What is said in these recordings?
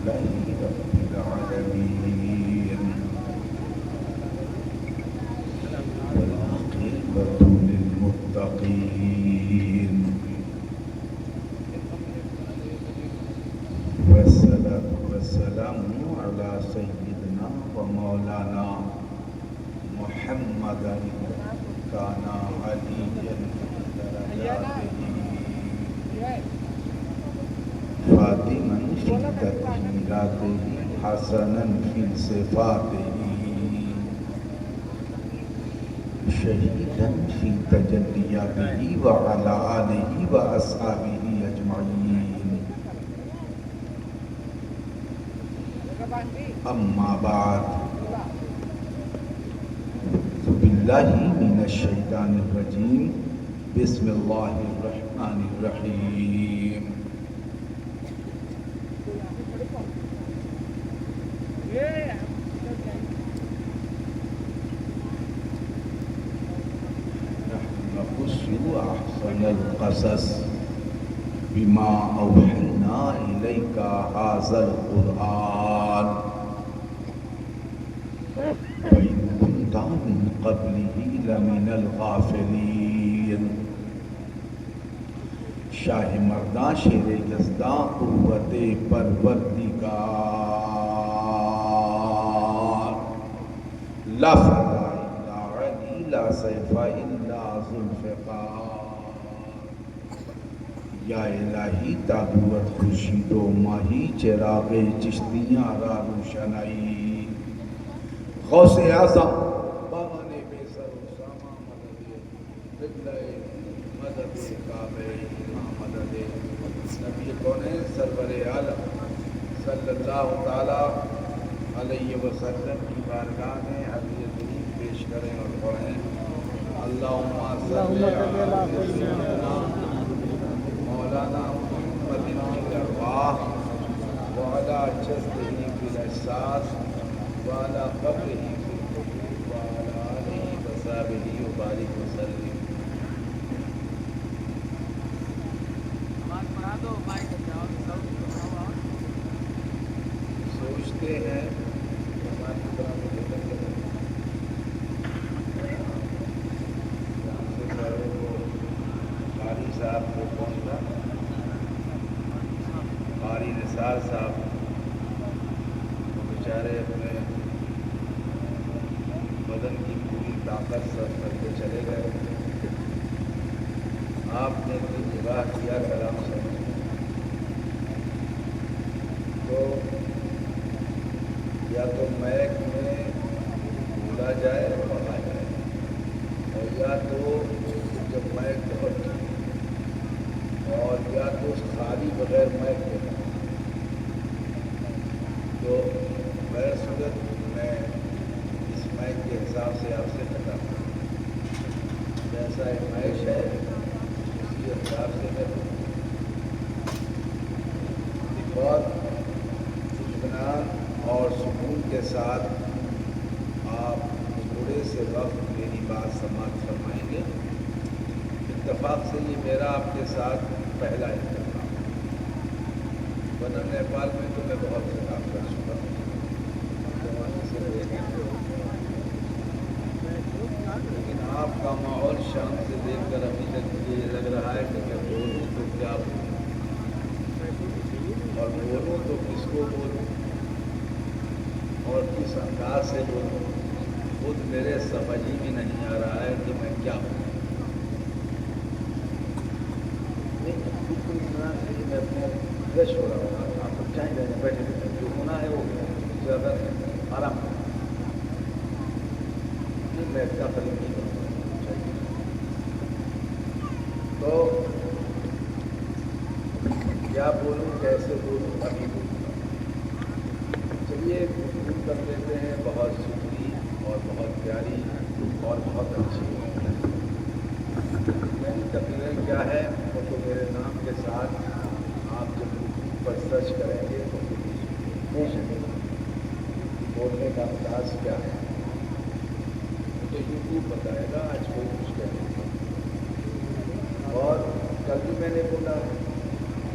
لله رب العالمين والعاقبة للمتقين والصلاة والسلام على سيدنا ومولانا محمد كان عليا درجاته فاطما في تطهيراته حسنا في صفاته شهيدا في تجلياته وعلى آله وأصحابه أجمعين أما بعد بالله من الشيطان الرجيم بسم الله الرحمن الرحيم نقص أحسن القصص بما أوحينا إليك هذا القرآن وإن كنت من قبله لمن الغافلين شاہ مرداں شیر یزداں قوت پروردگار لا فدا الا علی لا سیف الا ذوالفقار یا الہی تابوت خورشید و ماہی چراغ چشتیاں را روشنائی غوث اعظم باغن بے سر و ساما مدد قبلہ مدد کعبہ مدد نبی کونین سرور عالم صلی اللہ تعالی علیہ وسلم کی بارگاہ میں حدیث شریف پیش کریں اور پڑھیں اللہم صلی علی سیدنا مولانا محمد الارواح وعلی جسدہ فی الاحساس وعلى قبره في القبور وعلى آله وصحبه وبارك وسلم. سوچتے ہیں ہماری طرح مجھے قاری صاحب کو کون تھا قاری نثار صاحب بیچارے اپنے بدن کی پوری طاقت سب کر کے چلے گئے آپ نے کوئی نگاہ کیا کلام سمجھ تو یا تو میک میں بولا جائے پڑھا جائے اور یا تو جب میک بہت اور یا تو خالی بغیر میک کے تو غیر صورت میں اس میک کے حساب سے آپ سے بتاتا ہوں جیسا ایک میش ہے اس کے حساب سے میں بہت اطمینان اور سکون کے ساتھ آپ تھوڑے سے وقت میری بات سماعت فرمائیں گے اتفاق سے یہ میرا آپ کے ساتھ پہلا اتفاق ورنہ نیپال میں تو میں بہت خطاب کر چکا ہوں لیکن آپ کا ماحول شام سے دیکھ کر ابھی تک مجھے یہ لگ رہا ہے کہ میں بولوں تو کیا بولوں اور بولوں تو کس کو بولوں اور کس انداز سے بولوں خود میرے سمجھ ہی بھی نہیں آ رہا ہے کہ میں کیا بولوں. میں اپنے فریش ہو رہا ہوں آپ لوگ چاہیں گے بیٹھے جو ہونا ہے وہ زیادہ آرام میں اتنا قریب نہیں کروں چاہیے تو کیا بولوں کیسے بولوں ابھی بولوں چلیے گفتگو کر لیتے ہیں بہت سنہری اور بہت پیاری اور بہت اچھی میری تقریر کیا ہے وہ تو میرے نام کے ساتھ آپ جب یوٹیوب پر سرچ کریں گے تو بولنے کا انداز کیا ہے تو یوٹیوب بتائے گا آج کوئی مشکل نہیں. اور کل بھی میں نے بولا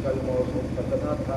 کل موضوع ختنا تھا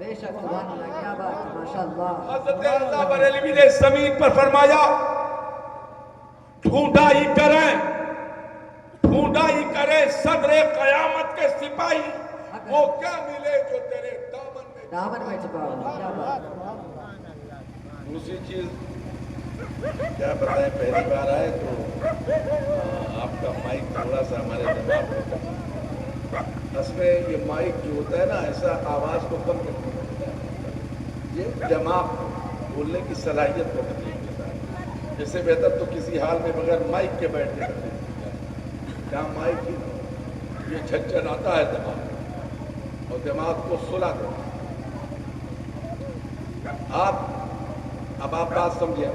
بے شک سبحان اللہ کیا بات ہے ماشاءاللہ. حضرت رضا بریلوی نے زمین پر فرمایا ڈھونڈا ہی کرے صدر قیامت کے سپاہی وہ کیا ملے جو تیرے دامن میں چھپا ہوا. کیا بات. دوسری چیز کیا بتائیں پہلی بار آئے تو آپ کا مائک تھوڑا سا ہمارے دماغ میں اس میں یہ مائک جو ہوتا ہے نا ایسا آواز کو کم کرنے ہوتا ہے یہ دماغ بولنے کی صلاحیت کو تکلیف دیتا ہے. اس سے بہتر تو کسی حال میں بغیر مائک کے بیٹھ کے جہاں مائک ہی یہ جھنجھن آتا ہے دماغ اور دماغ کو سلا دیتا ہے. اب آپ بات سمجھیں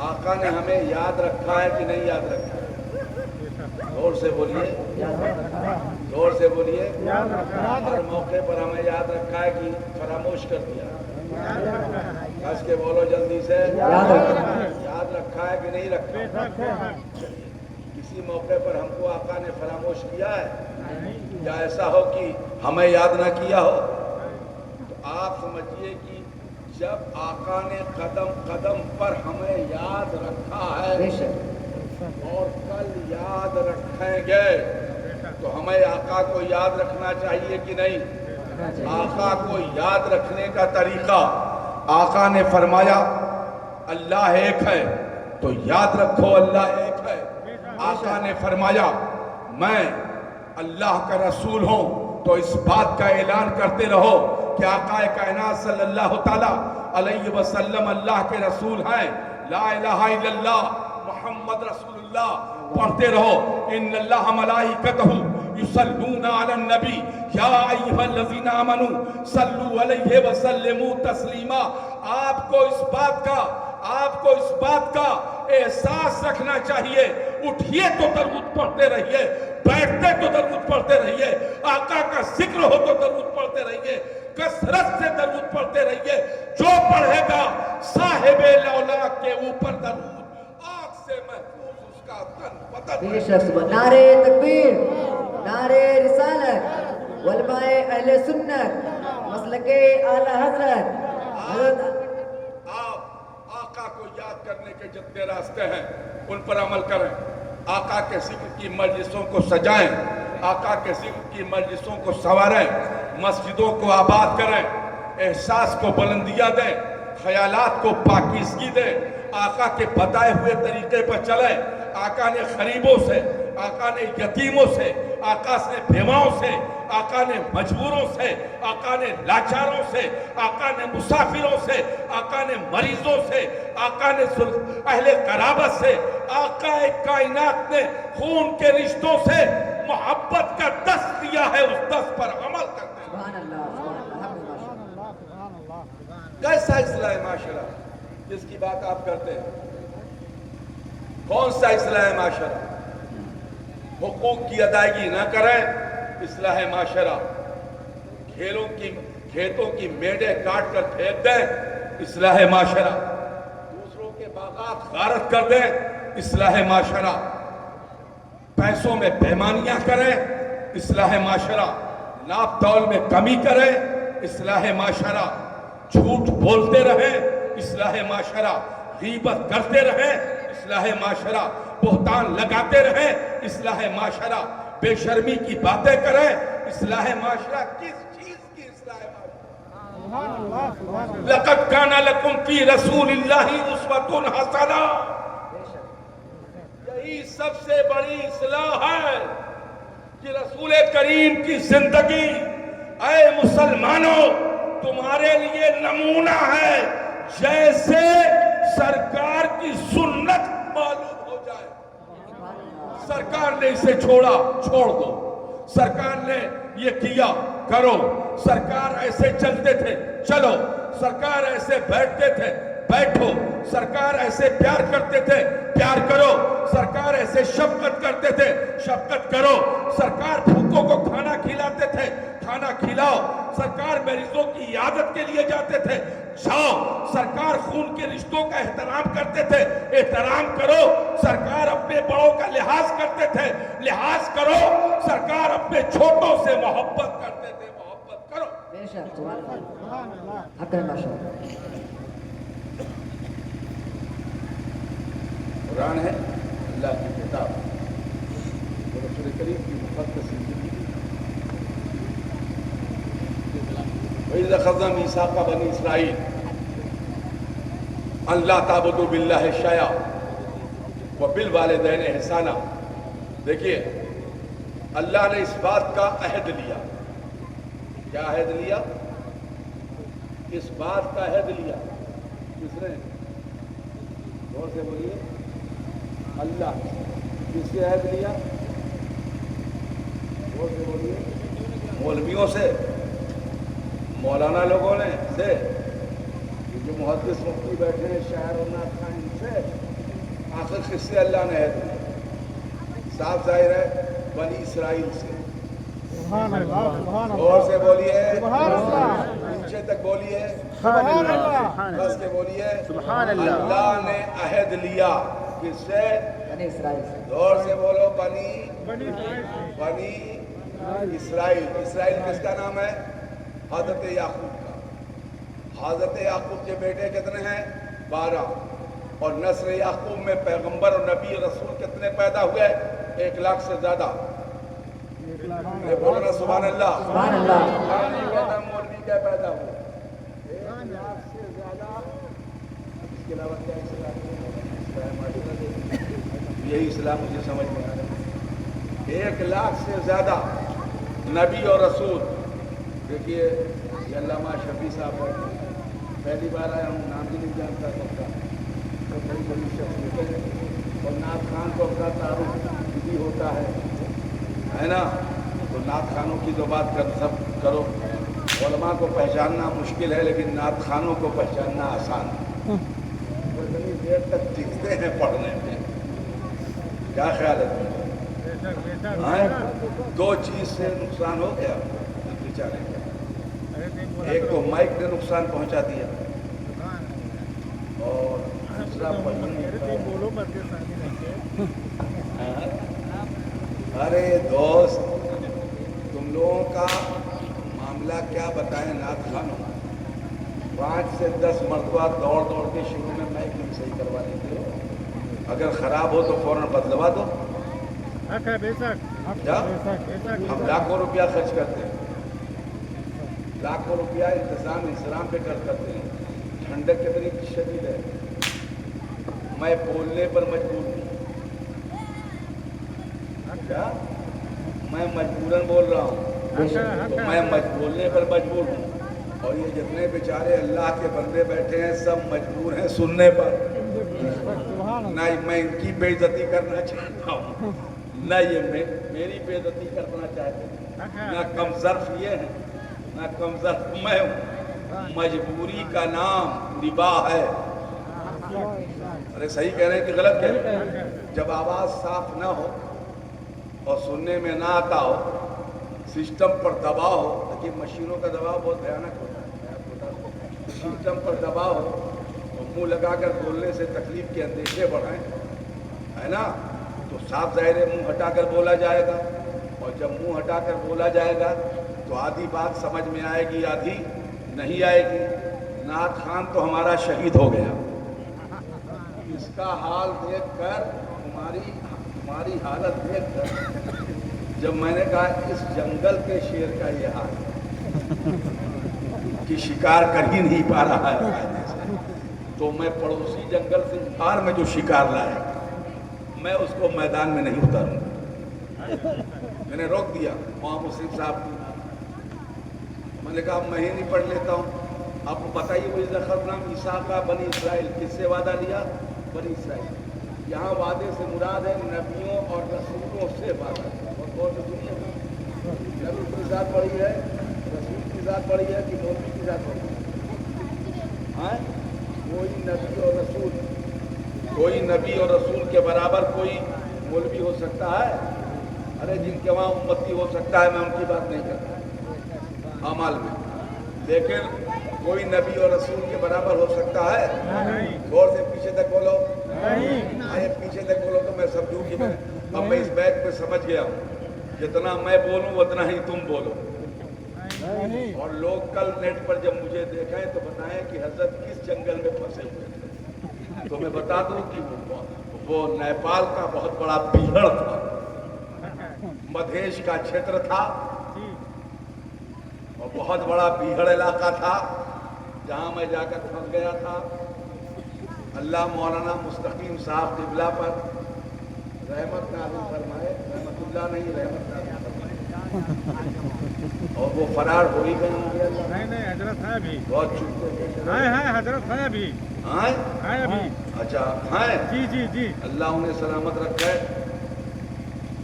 آقا نے ہمیں یاد رکھا ہے کہ نہیں یاد رکھا ہے؟ زور سے بولیے زور سے بولیے. ہر موقع پر ہمیں یاد رکھا ہے کہ فراموش کر دیا؟ کس کے بولو جلدی سے. یاد رکھا ہے کہ نہیں رکھا؟ کسی موقع پر ہم کو آقا نے فراموش کیا ہے یا ایسا ہو کہ ہمیں یاد نہ کیا ہو؟ تو آپ سمجھیے کہ جب آقا نے قدم قدم پر ہمیں یاد رکھا ہے اور کل یاد رکھیں گے تو ہمیں آقا کو یاد رکھنا چاہیے کہ نہیں؟ آقا کو یاد رکھنے کا طریقہ آقا نے فرمایا اللہ ایک ہے تو یاد رکھو اللہ ایک ہے. آقا نے فرمایا میں اللہ کا رسول ہوں تو اس بات کا اعلان کرتے رہو کہ آقا کائنات صلی اللہ تعالی علیہ وسلم اللہ کے رسول ہیں. لا الہ الا اللہ محمد رسول اللہ پڑھتے رہو. ان اللہ ملائکتہ یصلون علی النبی یا ایھا الذین آمنوا صلوا علیہ وسلموا تسلیما. آپ کو اس بات کا احساس رکھنا چاہیے. اٹھیے تو درود پڑھتے رہیے, بیٹھتے تو درود پڑھتے رہیے, آقا کا ذکر ہو تو درود پڑھتے رہیے, کثرت سے درود پڑھتے رہیے. جو پڑھے گا صاحب لولاک کے اوپر درود آگ سے محفوظ اس کا تن بدن. بے شک نعرہ تکبیر, نعرہ رسالت, علماء اہل سنت, مسلک اعلی حضرت. آپ آقا کو یاد کرنے کے جتنے راستے ہیں ان پر عمل کریں. آقا کے ذکر کی مجلسوں کو سجائیں, آقا کے ذکر کی مجلسوں کو سنواریں, مسجدوں کو آباد کریں, احساس کو بلندیاں دیں, خیالات کو پاکیزگی دیں, آقا کے بتائے ہوئے طریقے پر چلیں. آقا نے غریبوں سے, آقا نے یتیموں سے, آقا نے بیواؤں سے, آقا نے مجبوروں سے, آقا نے لاچاروں سے, آقا نے مسافروں سے, آقا نے مریضوں سے, آقا نے اہل قرابت سے, آقا کائنات نے خون کے رشتوں سے محبت کا دست دیا ہے. اس دست پر عمل کرتے ہیں. سبحان اللہ. کیسا اصلاح معاشرہ جس کی بات آپ کرتے ہیں؟ کون سا اصلاح معاشرہ؟ حقوق کی ادائیگی نہ کریں اصلاح معاشرہ. کھیتوں کی میڑیں کاٹ کر پھینک دیں اصلاح معاشرہ. دوسروں کے باغات غارت کر دیں اصلاح معاشرہ. پیسوں میں بےمانیاں کریں اصلاح معاشرہ. ناپ تول میں کمی کریں اصلاح معاشرہ. جھوٹ بولتے رہیں اصلاح معاشرہ. غیبت کرتے رہیں اصلاح معاشرہ. بہتان لگاتے رہیں اصلاح معاشرہ. بے شرمی کی باتیں کریں اصلاح معاشرہ. کس چیز کی اصلاح معاشرہ؟ لقد کان لکم فی رسول اللہ اسوۃ حسنہ. یہی سب سے بڑی اصلاح ہے کہ رسول کریم کی زندگی اے مسلمانوں تمہارے لیے نمونہ ہے. جیسے سرکار کی سنت معلوم ہو جائے. سرکار نے اسے چھوڑا, چھوڑ دو. سرکار نے یہ کیا, کرو. سرکار ایسے چلتے تھے, چلو. سرکار ایسے بیٹھتے تھے, بیٹھو. سرکار ایسے پیار کرتے تھے, پیار کرو. سرکار ایسے شفقت کرتے تھے, شفقت کرو. سرکار بھوکوں کو کھانا کھلاتے تھے, کھانا کھلاؤ. سرکار مریضوں کی عیادت کے لیے جاتے تھے, جاؤ. سرکار خون کے رشتوں کا احترام کرتے تھے, احترام کرو. سرکار اپنے بڑوں کا لحاظ کرتے تھے, لحاظ کرو. سرکار اپنے چھوٹوں سے محبت کرتے تھے, محبت کرو. شاء اللہ اکرم ماشاء قرآن ہے اللہ کی کتاب اور رسول کریم کی مقدس زندگی. وَإِذْ أَخَذْنَا مِيثَاقَ بَنِي إِسْرَائِيلَ أَن لَّا تَعْبُدُوا بِاللَّهِ شَيْئًا وَبِالْوَالِدَيْنِ إِحْسَانًا. دیکھیے اللہ نے اس بات کا عہد لیا. کیا عہد لیا؟ اس بات کا عہد لیا. کس نے؟ غور سے بولیے. اللہ. کس سے عہد لیا؟ غور سے بولیے. مولویوں سے، مولانا لوگوں نے سے، جو محدث مفتی بیٹھے ہیں شاعر و نعت خواں ان سے. آخر کس سے اللہ نے عہد لیا؟ صاف ظاہر ہے بنی اسرائیل سے. غور سے بولیے. نیچے تک بولیے. بس کے بولیے. اللہ نے عہد لیا. کس سے؟ بنی اسرائیل سے. زور سے بولو. بنی اسرائیل. اسرائیل کس کا نام ہے؟ حضرت یعقوب کا. حضرت یعقوب کے بیٹے کتنے ہیں؟ 12. اور نسل یعقوب میں پیغمبر اور نبی رسول کتنے پیدا ہوئے؟ 1 لاکھ سے زیادہ. بولنا سبحان اللہ. سبحان اللہ. مولوی کیا پیدا ہوئے؟ 1 لاکھ سے زیادہ. اس کے علاوہ کیا اسلام ہے؟ یہی اسلام مجھے سمجھ میں آ رہا ہے. 1 لاکھ سے زیادہ نبی اور رسول. دیکھیے یہ علامہ شفیع صاحب ہے. پہلی بار آیا ہوں, نام بھی نہیں جانتا سب کا. تو بڑی بڑی شخصیتیں ہیں. اور نعت خان کو اپنا تعارف بھی ہوتا ہے نا. تو نعت خانوں کی تو بات سب کرو. علماء کو پہچاننا مشکل ہے لیکن نعت خانوں کو پہچاننا آسان ہے. وہ اتنی دیر تک ٹکتے ہیں پڑھنے میں. کیا خیال ہے تمہیں؟ 2 چیز سے نقصان ہو گیا بیچارے کا. ایک تو مائک نے نقصان پہنچا دیا اور دوسرا ارے دوست تم لوگوں کا معاملہ کیا بتائیں. نعت خانوں 5 سے 10 مرتبہ دوڑ کے شروع میں مائک نہیں صحیح کروا لیتے ہو. اگر خراب ہو تو فوراً بدلوا دو. کیا ہم لاکھوں روپیہ خرچ کرتے ہیں, لاکھوں روپیہ انتظام پہ خرچ کرتے ہیں. ٹھنڈک کتنی شدید ہے. میں بولنے پر مجبور ہوں. کیا میں مجبوراً بول رہا ہوں. میں بولنے پر مجبور ہوں. اور یہ جتنے بیچارے اللہ کے بندے بیٹھے ہیں سب مجبور ہیں سننے پر. نہ میں ان کی بے عزتی کرنا چاہتا ہوں, نہ یہ میری بے عزتی کرنا چاہتے ہیں. نہ کم ظرف یہ ہے, نہ کم ظرف میں ہوں. مجبوری کا نام ربا ہے. ارے صحیح کہہ رہے ہیں کہ غلط کہہ رہے ہیں؟ جب آواز صاف نہ ہو اور سننے میں نہ آتا ہو, سسٹم پر دباؤ ہو. دیکھیے مشینوں کا دباؤ بہت بھیانک ہوتا ہے. سسٹم پر دباؤ ہو اور منہ لگا کر بولنے سے تکلیف کے اندیشے بڑھائیں, ہے نا. تو صاف ظاہر ہے منہ ہٹا کر بولا جائے گا. اور جب منہ ہٹا کر بولا جائے گا تو آدھی بات سمجھ میں آئے گی, آدھی نہیں آئے گی. نعت خان تو ہمارا شہید ہو گیا. اس کا حال دیکھ کر تمہاری حالت دیکھ کر جب میں نے کہا اس جنگل کے شیر کا یہ حال کہ شکار کر ہی نہیں پا رہا ہے تو میں پڑوسی جنگل سے باہر میں جو شکار لائے میں اس کو میدان میں نہیں اتاروں. میں نے روک دیا وہاں مسلم صاحب کو. میں نے کہا میں ہی نہیں پڑھ لیتا ہوں. آپ کو بتائیے وہ اخذنا میثاقا بنی اسرائیل کس سے وعدہ لیا؟ بنی اسرائیل. یہاں وعدے سے مراد ہے نبیوں اور رسولوں سے وعدہ. اور سنیے نبی کی ذات بڑی ہے, رسول کی ذات بڑی ہے کہ مولوی کی ذات بڑی ہے؟ کوئی نبی اور رسول کے برابر کوئی مولوی ہو سکتا ہے؟ ارے جن کے وہاں امتی ہو سکتا ہے میں ان کی بات نہیں کرتا اعمال میں, لیکن کوئی نبی اور رسول کے برابر ہو سکتا ہے؟ غور سے پیچھے تک بولو. پیچھے تک بولو تو میں سمجھوں کہ اب میں اس بیت پہ سمجھ گیا ہوں. جتنا میں بولوں اتنا ہی تم بولو. اور لوگ کل نیٹ پر جب مجھے دیکھیں تو بتائیں کہ حضرت کس جنگل میں پھنسے ہوئے تھے. تو میں بتا دوں کہ وہ نیپال کا بہت بڑا بیہڑ تھا, مدھیش کا چھیتر تھا, اور بہت بڑا بیہڑ علاقہ تھا جہاں میں جا کر پھنس گیا تھا. اللہ مولانا مستقیم صاحب قبلہ پر رحمت نازل فرمائے, رحمت اللہ نہیں رحمت نازل فرمائے, اور وہ فرار ہو ہی گئے. نہیں حضرت ہے ابھی, بہت چکتے ہے حضرت ہے ابھی, ہیں ہے ابھی. اچھا ہیں, جی جی جی. اللہ انہیں سلامت رکھے.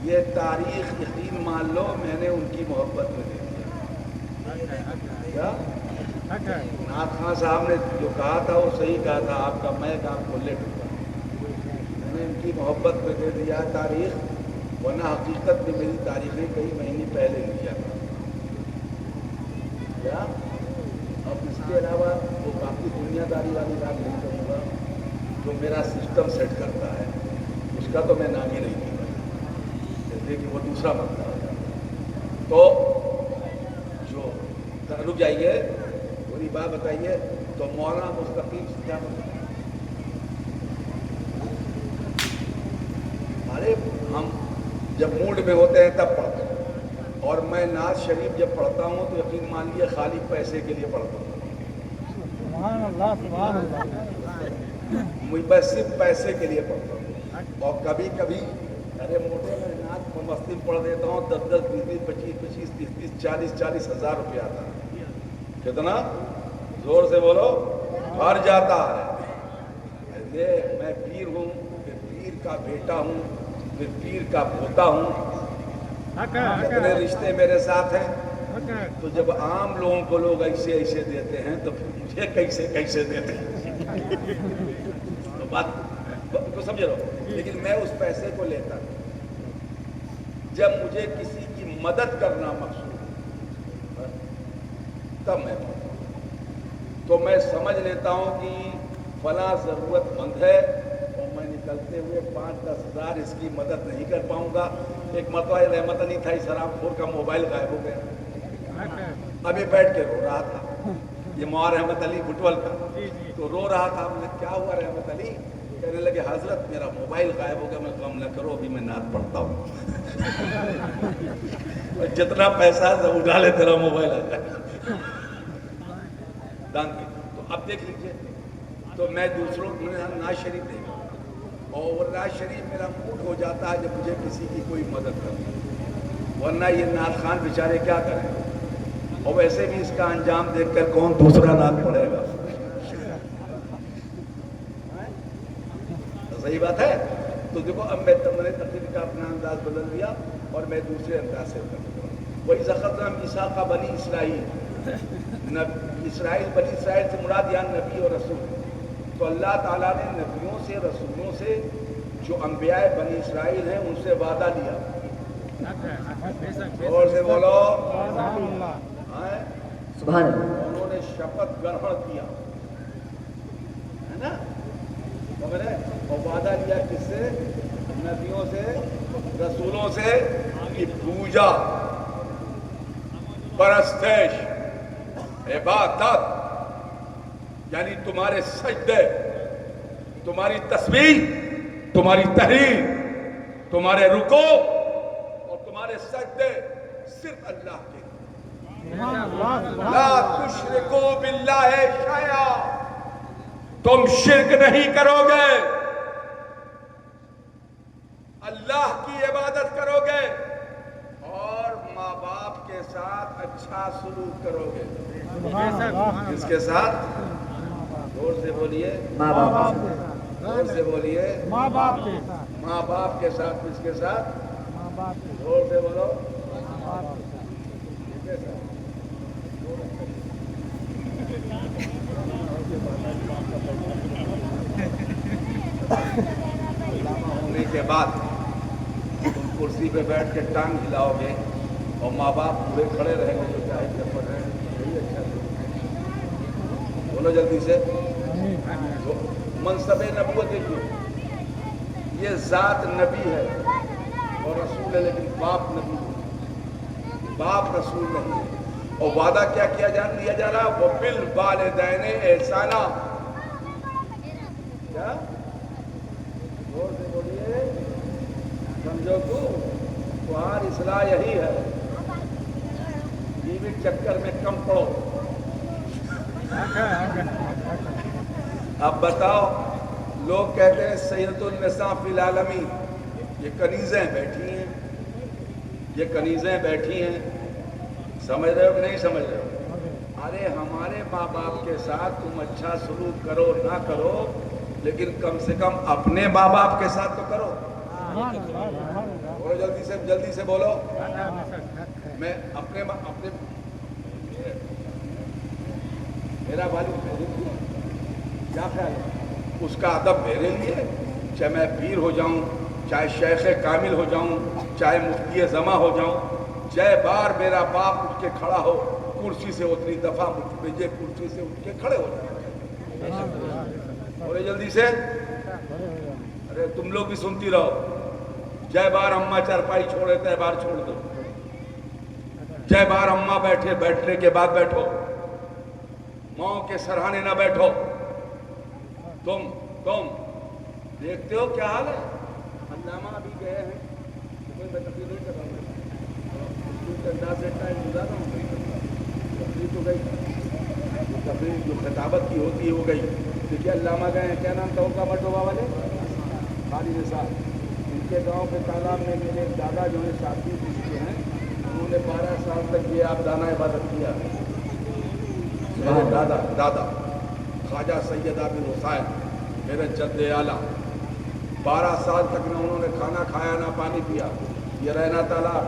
یہ تاریخ یقین مان لو میں نے ان کی محبت میں دے دیا. کیا نعت خان صاحب نے جو کہا تھا وہ صحیح کہا تھا, آپ کا میں آپ کو لے ڈوبا. میں نے ان کی محبت میں دے دیا تاریخ, ورنہ حقیقت میں میری تاریخیں کئی مہینے پہلے لیا تھا. کیا اب اس کے علاوہ وہ باقی دنیا داری والی بات نہیں کروں گا جو میرا سسٹم سیٹ کرتا ہے, اس کا تو میں نام ہی نہیں دوں گا, جیسے کہ وہ دوسرا مسئلہ ہو جاتا. تو جو رک جائیے, پوری بات بتائیے. تو مولانا مستقیم سے کیا بتائیں؟ ارے ہم جب موڈ میں ہوتے ہیں تب پڑھتے ہیں, اور میں نعت شریف جب پڑھتا ہوں تو یقین مان لیے خالی پیسے کے لیے پڑھتا ہوں. سبحان اللہ سبحان اللہ. میں صرف پیسے کے لیے پڑھتا ہوں. اور کبھی کبھی ارے موٹے میں نعت مستی پڑھ دیتا ہوں, 10 10 20 25 25 30 30 40 ہزار روپیہ آتا ہے. کتنا زور سے بولو, بھر جاتا ہے. یہ میں پیر ہوں, پھر پیر کا بیٹا ہوں, پھر پیر کا پوتا ہوں. کتنے رشتے میرے ساتھ ہیں. تو جب عام لوگوں کو لوگ ایسے ایسے دیتے ہیں تو پھر مجھے کیسے کیسے دیتے ہیں. تو بات کو سمجھ رہو. لیکن میں اس پیسے کو لیتا ہوں جب مجھے کسی کی مدد کرنا مقصود ہے, تب میں پڑھتا ہوں. تو میں سمجھ لیتا ہوں کہ فلاں ضرورت مند ہے اور میں نکلتے ہوئے 5-10 ہزار اس کی مدد نہیں کر پاؤں گا. ایک مرتبہ رحمت علی تھا اسلام پور کا, موبائل غائب ہو گیا. ابھی بیٹھ کے رو رہا تھا, یہ مولانا رحمت علی بٹول کا, تو رو رہا تھا. میں نے کیا ہوا رحمت علی؟ کہنے لگے حضرت میرا موبائل غائب ہو گیا. میں کام نہ کرو, ابھی میں نعت پڑھتا ہوں. جتنا پیسہ ہے اٹھا لے, تیرا موبائل آ جائے. تو اب دیکھ لیجیے, تو میں دوسروں کو نعت شریف دے گا, اور نعت شریف میرا موڈ ہو جاتا ہے جب مجھے کسی کی کوئی مدد کرنی, ورنہ یہ نعت خان بیچارے کیا کریں. اور ویسے بھی اس کا انجام دیکھ کر کون دوسرا نعت پڑھے گا. صحیح بات ہے. تو دیکھو اب میں نے تقریر کا اپنا انداز بدل دیا اور میں دوسرے انداز سے کرتا ہوں. وہی زخرنا میثاق کا بنی اسرائیل, اسرائیل بنی اسرائیل سے مراد یہاں نبی اور رسول. تو اللہ تعالیٰ نے نبیوں سے رسولوں سے جو انبیاء بنی اسرائیل ہیں ان سے وعدہ لیا. اور سے بولو سبحان اللہ. انہوں نے شپت گرہن کیا ہے نا, اور وعدہ لیا کس سے؟ نبیوں سے رسولوں سے, کہ پوجا پرستش عبادت یعنی تمہارے سجدے, تمہاری تسبیح, تمہاری تحریر, تمہارے رکوع اور تمہارے سجدے صرف اللہ کے. لا تشرکو باللہ شیئا, تم شرک نہیں کرو گے, اللہ کی عبادت کرو گے, اور ماں باپ کے ساتھ اچھا سلوک کرو گے. کس کے ساتھ؟ زور سے بولیے. ماں باپ. زور سے بولیے. ماں باپ کے ساتھ. ماں باپ کے ساتھ. کس کے ساتھ؟ ماں باپ کے زور سے بولو. ساتھ. کس کے ساتھ؟ علامہ ہونے کے بعد تم کرسی پہ بیٹھ کے ٹانگ ہلاؤ گے اور ماں باپ پورے کھڑے رہیں گے جو چاہے کہ پڑھ رہے ہیں. یہی اچھا بولو جلدی سے. منصب نبوت دیکھیے, یہ ذات نبی ہے اور رسول ہے, لیکن باپ نبی ہے, باپ رسول نہیں ہے. اور وعدہ کیا دیا جا رہا ہے؟ وہ بالوالدین احسانہ. کیا زور سے بولیے، سمجھو تمہار اصلاح یہی ہے، بیوی چکر میں کم پڑو. اب بتاؤ، لوگ کہتے ہیں سید النساء فی العالمین. یہ کنیزیں بیٹھی ہیں، یہ کنیزیں بیٹھی ہیں. سمجھ رہے ہو کہ نہیں سمجھ رہے ہو؟ ارے ہمارے ماں باپ کے ساتھ تم اچھا سلوک کرو نہ کرو، لیکن کم سے کم اپنے ماں باپ کے ساتھ تو کرو. بولو جلدی سے بولو. میں اپنے میرا والد میرے لیے کیا خیال ہے؟ اس کا ادب میرے لیے، چاہے میں پیر ہو جاؤں، چاہے شیخ کامل ہو جاؤں، چاہے مفتی زماں ہو جاؤں، جے بار میرا باپ اٹھ کے کھڑا ہو کرسی سے اتنی دفعہ مجھ پہ یہ کرسی سے اٹھ کے کھڑے ہو جائیں. بولے جلدی سے. ارے تم لوگ بھی سنتی رہو. جے بار اماں چارپائی چھوڑے تے بار چھوڑ دو. جے بار اماں بیٹھنے کے بعد بیٹھو. ماں کے سرہانے نہ بیٹھو. تم دیکھتے ہو کیا حال ہے. علامہ ابھی گئے ہیں، کوئی میں تقریر نہیں کر رہا ہوں، انداز سے ٹائم گزارا ہوں. تقریر تو گئی، تقریر جو خطابت کی ہوتی ہے وہ گئی. دیکھیے علامہ گئے ہیں، کیا نام تھا ان کا مٹوبہ والے؟ خالد نثار. ان کے گاؤں کے تالاب میں میرے دادا جو ہیں شافعی کے ہیں، انہوں نے 12 سال تک یہ آبدانہ عبادت کیا. میرے دادا خواجہ سید بن حسین میرے جد اعلیٰ 12 سال تک نہ انہوں نے کھانا کھایا نہ پانی پیا. یہ رہنا تالاب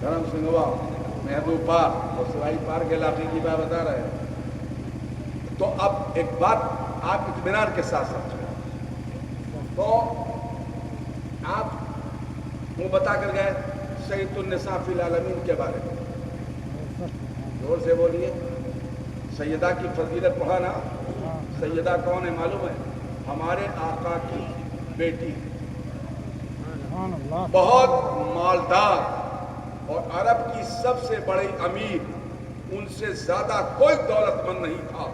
دھرم سنگھوا محبوب پار اور سرائی پار کے علاقے کی بات بتا رہے ہیں. تو اب ایک بات آپ اطمینان کے ساتھ سمجھیں. تو آپ وہ بتا کر گئے سید النساء فی العالمین کے بارے میں. زور سے بولیے. سیدہ کی فضیلت پڑھا نا. سیدہ کون ہے معلوم ہے؟ ہمارے آقا کی بیٹی، بہت مالدار اور عرب کی سب سے بڑی امیر. ان سے زیادہ کوئی دولت مند نہیں تھا.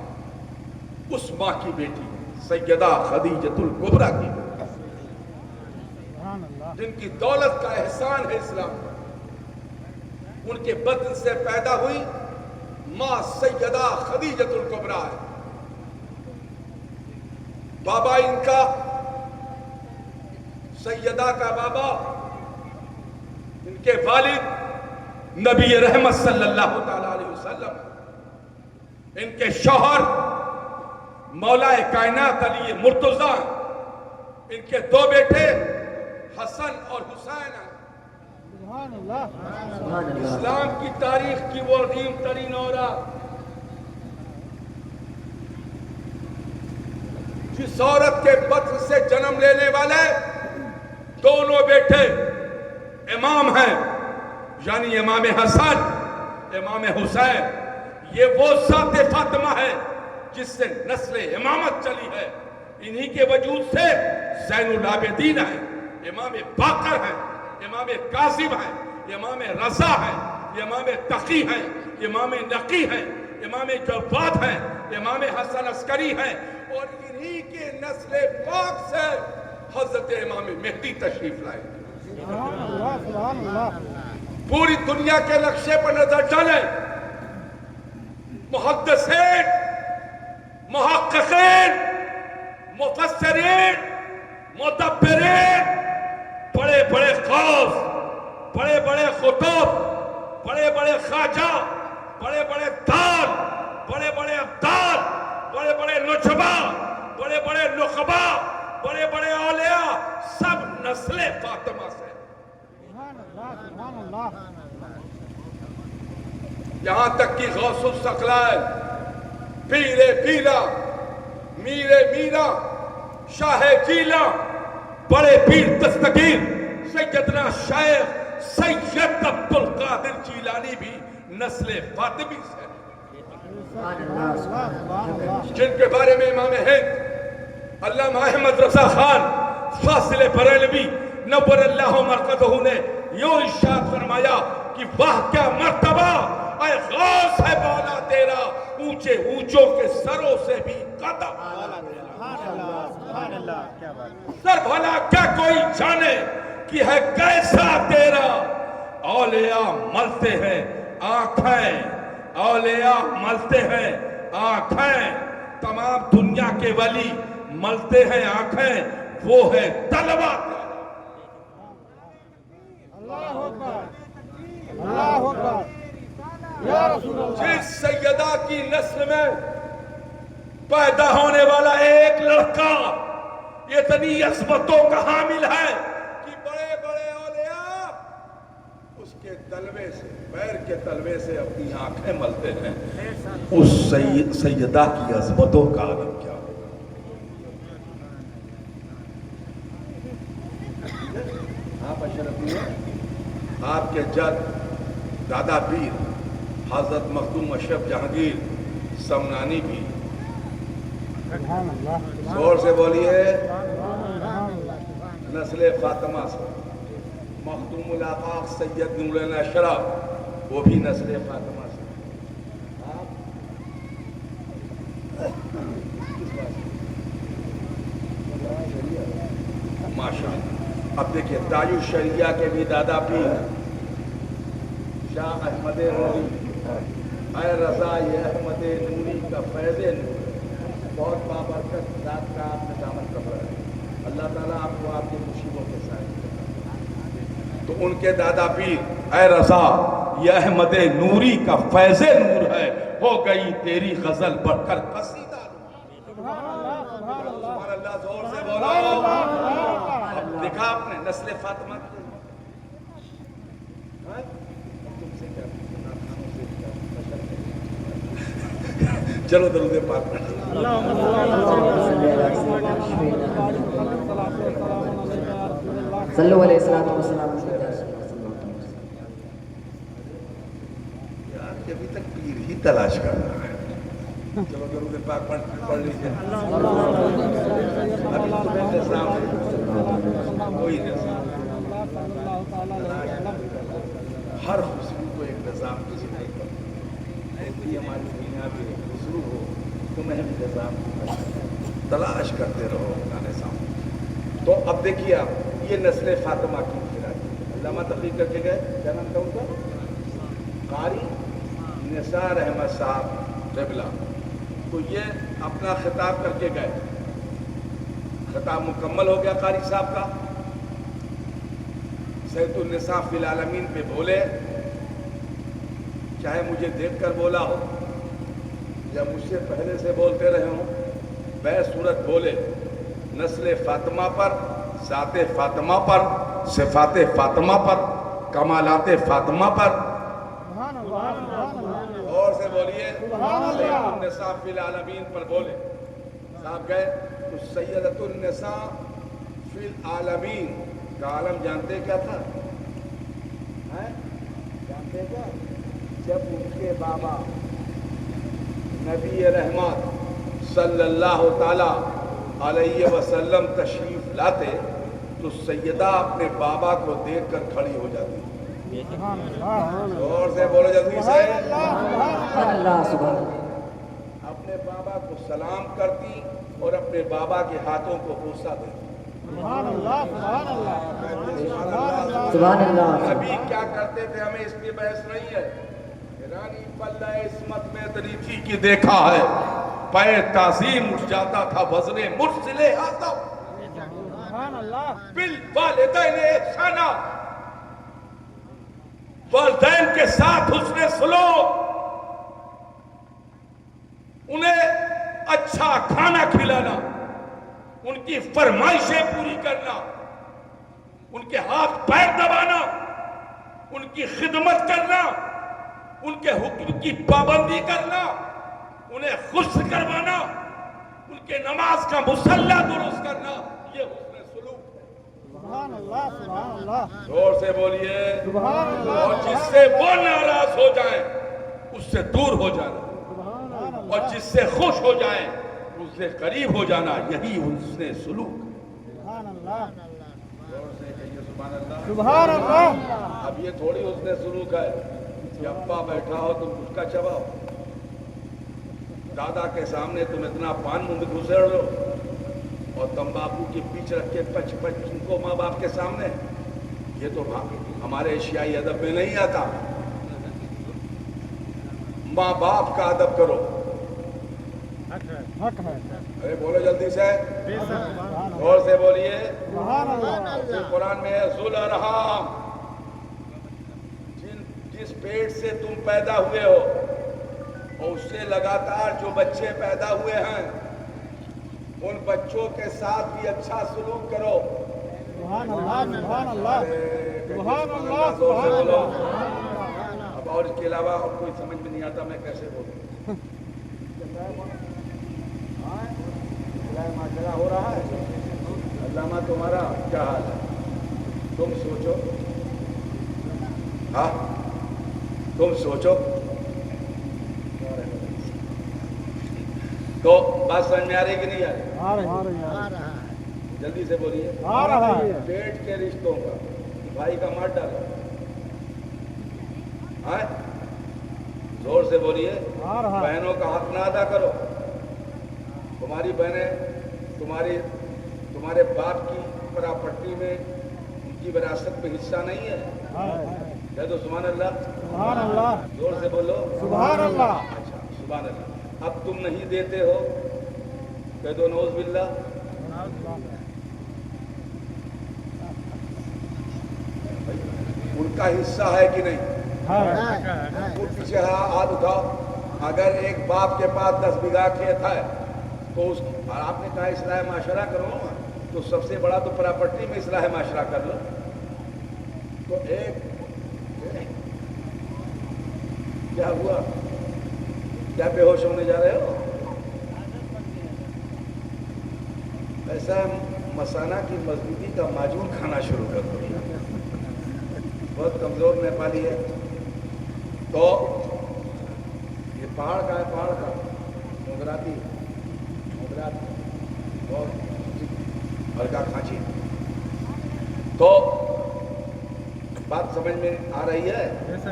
اس ماں کی بیٹی سیدہ خدیجۃ الکبریٰ کی، جن کی دولت کا احسان ہے اسلام پر. ان کے بدن سے پیدا ہوئی ماں سیدہ خدیجۃ الکبریٰ ہے. بابا ان کا، سیدہ کا بابا، ان کے والد نبی رحمت صلی اللہ تعالی علیہ وسلم. ان کے شوہر مولا کائنات علی مرتضیٰ. ان کے 2 بیٹے حسن اور حسین ہیں. اسلام کی تاریخ کی وہ عظیم ترین عورت جس عورت کے بطن سے جنم لینے والے دونوں بیٹے امام ہیں، یعنی امام حسن، امام حسین. یہ وہ ذات فاطمہ ہے جس سے نسل امامت چلی ہے. انہی کے وجود سے زین العابدین ہیں، امام باقر ہیں، امام کاظم ہیں، امام رضا ہیں، امام تقی ہیں، امام نقی ہیں، امام جواد ہیں، امام حسن عسکری ہیں. اور انہی کے نسل پاک سے حضرت امام مہدی تشریف لائے. پوری دنیا کے نقشے پر نظر ڈالیں، محدثین، محققین، مفسرین، مدبرین، بڑے بڑے غوث، بڑے بڑے خطب، بڑے بڑے خواجہ، بڑے بڑے دار، بڑے بڑے ابدال، بڑے بڑے نجبا، بڑے بڑے نخبا، بڑے بڑے اولیاء، سب نسل فاطمہ سے. یہاں تک کہ غوث الثقلین، پیر پیرا، میر میرا، شاہ جیلا، بڑے پیر دستگیر سیدنا شیخ سید عبد القادر جیلانی بھی نسل فاطمی سے، جن کے بارے میں امام ہند علامہ احمد رضا خان فاصل بریلوی نور اللہ مرقدہ نے یوں ارشاد فرمایا کہ واہ کیا مرتبہ اے غوث ہے بالا تیرا، اونچے اونچوں کے سروں سے بھی قدم سر بھلا کیا کوئی جانے کہ ہے کیسا تیرا، اولیاء ملتے ہیں آنکھیں، اولیاء ملتے ہیں آنکھیں، تمام دنیا کے ولی ملتے ہیں آنکھیں، وہ ہے طلبہ اللہ اکبر اللہ اکبر یا رسول اللہ۔ جس سیدہ کی نسل میں پیدا ہونے والا ایک لڑکا اتنی عظمتوں کا حامل ہے کہ بڑے بڑے اولیاء اس کے تلوے سے، پیر کے تلوے سے اپنی آنکھیں ملتے ہیں، اس سیدہ کی عظمتوں کا عالم کیا ہوگا؟ آپ اشرفی ہیں، آپ کے جد دادا پیر حضرت مخدوم اشرف جہانگیر سمنانی بھی، سبحان اللہ زور سے بولیے، سبحان اللہ۔ نسل فاطمہ سے، مخدوم الآفاق سید نور اشرف وہ بھی نسل فاطمہ سے۔ ماشاء اللہ۔ اب دیکھیے تاج الشریعہ کے بھی دادا پیر شاہ احمد نوری، اے رضا یہ احمد نوری کا فیض نور، بہت بابرکت ذات کا آپ نے دامن کپڑا ہے، اللہ تعالیٰ آپ کو آپ کی مصیبوں کے ساتھ۔ تو ان کے دادا پیر اے رضا یہ احمد نوری کا فیض نور ہے، ہو گئی تیری غزل بڑھ کر قصیدہ۔ سبحان اللہ، زور سے بولو۔ اب دیکھا آپ نے نسل فاطمہ کی، چلو درود پاک پڑھیں۔ صلو علیہ الصلوۃ والسلام۔ یار کہ ابھی تک پیر ہی تلاش کر رہا ہے، چلو درود پاک پڑھ لیجیے۔ ابھی تمہیں نظام کوئی نظام، ہر خوشبو کو ایک نظام کی ضرورت ہے، ایسی ہماری دنیا بھی خوشبو ہو، تمہیں بھی نظام تلاش کرتے رہو اپنا نظام۔ تو اب دیکھیے آپ یہ نسل فاطمہ کی خیراتی، علامہ تقی کر کے گئے، کیا نام تھا ان کا؟ قاری نثار احمد صاحب قبلہ۔ تو یہ اپنا خطاب کر کے گئے، خطاب مکمل ہو گیا قاری صاحب کا، سید النساء فی العالمین پہ بولے، چاہے مجھے دیکھ کر بولا ہو یا مجھ سے پہلے سے بولتے رہے ہوں، بے صورت بولے نسل فاطمہ پر، ذات فاطمہ پر، صفات فاطمہ پر، کمالات فاطمہ پر، اور سے بولیے سید النساء فی العالمین پر بولے۔ صاحب گئے تو سیدۃ النساء فی العالمین کا عالم جانتے کیا تھا؟ جانتے کیا؟ جب ان کے بابا نبی رحمت صلی اللہ تعالی علیہ وسلم تشریف لاتے تو سیدہ اپنے بابا کو دیکھ کر کھڑی ہو جاتی، اور سے بولو جلدی سے، سبحان اللہ سبحان اللہ۔ اپنے بابا کو سلام کرتی اور اپنے بابا کے ہاتھوں کو بوسہ دیتی۔ سبحان اللہ۔ نبی کیا کرتے تھے ہمیں اس پہ بحث نہیں ہے، رانی پلہ عصمت میں اتنی تھی کہ دیکھا ہے، پے تعظیم اٹھ جاتا تھا وزن مرسل آدم، بالوالدین احسانا، والدین کے ساتھ حسن سلوک، انہیں اچھا کھانا کھلانا، ان کی فرمائشیں پوری کرنا، ان کے ہاتھ پیر دبانا، ان کی خدمت کرنا، ان کے حکم کی پابندی کرنا، انہیں غسل کروانا، ان کے نماز کا مصلی درست کرنا، یہ حسن سلوک ہے۔ سبحان اللہ سبحان اللہ زور سے بولیے، سبحان اللہ۔ اور جس سے وہ ناراض ہو جائیں اس سے دور ہو جانا، اور جس سے خوش ہو جائیں اس سے قریب ہو جانا، یہی حسن سلوک ہے۔ سبحان اللہ زور سے کہیے سبحان اللہ۔ سبحان اللہ۔ اب یہ تھوڑی حسن سلوک ہے کہ ابا بیٹھا ہو تم اس کا چباؤ، دادا کے سامنے تم اتنا پان منہ میں گھسیڑ لو، اور تمباکو کی پیچ رکھ کے پچ تم کو ماں باپ کے سامنے، یہ تو ہمارے ایشیائی ادب میں نہیں آتا۔ ماں باپ کا ادب کرو۔ حق ہے ارے بولو جلدی سے، بے شک غور سے بولیے۔ سبحان اللہ پھر قرآن میں ہے ذو الارحام، جس پیٹ سے تم پیدا ہوئے ہو اور اس سے لگاتار جو بچے پیدا ہوئے ہیں ان بچوں کے ساتھ بھی اچھا سلوک کرو۔ سبحان اللہ سبحان اللہ سبحان اللہ زور سے سبحان بولو۔ اللہ اب اور اس کے علاوہ اور کوئی سمجھ میں نہیں آتا میں کیسے بولوں۔ معاشرہ ہو رہا ہے، علامہ تمہارا کیا حال ہے؟ تم سوچو، ہاں تم سوچو۔ تو بات سمجھ میں آ رہی کہ نہیں آ رہی؟ آ رہا ہے جلدی سے بولیے۔ آ رہا ہے پیٹ کے رشتوں کا بھائی کا مار ڈالو، ہاں زور سے بولیے۔ آ رہا ہے بہنوں کا حق نہ ادا کرو۔ تمہاری بہنیں تمہارے باپ کی پراپرٹی میں ان کی وراثت میں حصہ نہیں ہے، کہہ دو سبحان اللہ۔ سبحان اللہ زور سے بولو سبحان اللہ اچھا سبحان اللہ۔ اب تم نہیں دیتے ہو، کہہ دو نعوذ باللہ۔ ان کا حصہ ہے کہ نہیں؟ وہ پیچھے ہاتھ اٹھاؤ۔ اگر ایک باپ کے پاس 10 بیگھہ کھیت ہے تو اس اور آپ نے کہا اصلاح معاشرہ کرو، تو سب سے بڑا تو پراپرٹی میں اصلاح معاشرہ کر لو۔ تو ایک کیا ہوا؟ کیا بے ہوش ہونے جا رہے ہو؟ ایسا مسانہ کی مضبوطی کا معجون کھانا شروع کر دو، بہت کمزور نیپالی ہے۔ تو یہ پہاڑ کا ہے، پہاڑ کا موگراتی بہت ہلکا کھانچی۔ تو بات سمجھ میں آ رہی ہے؟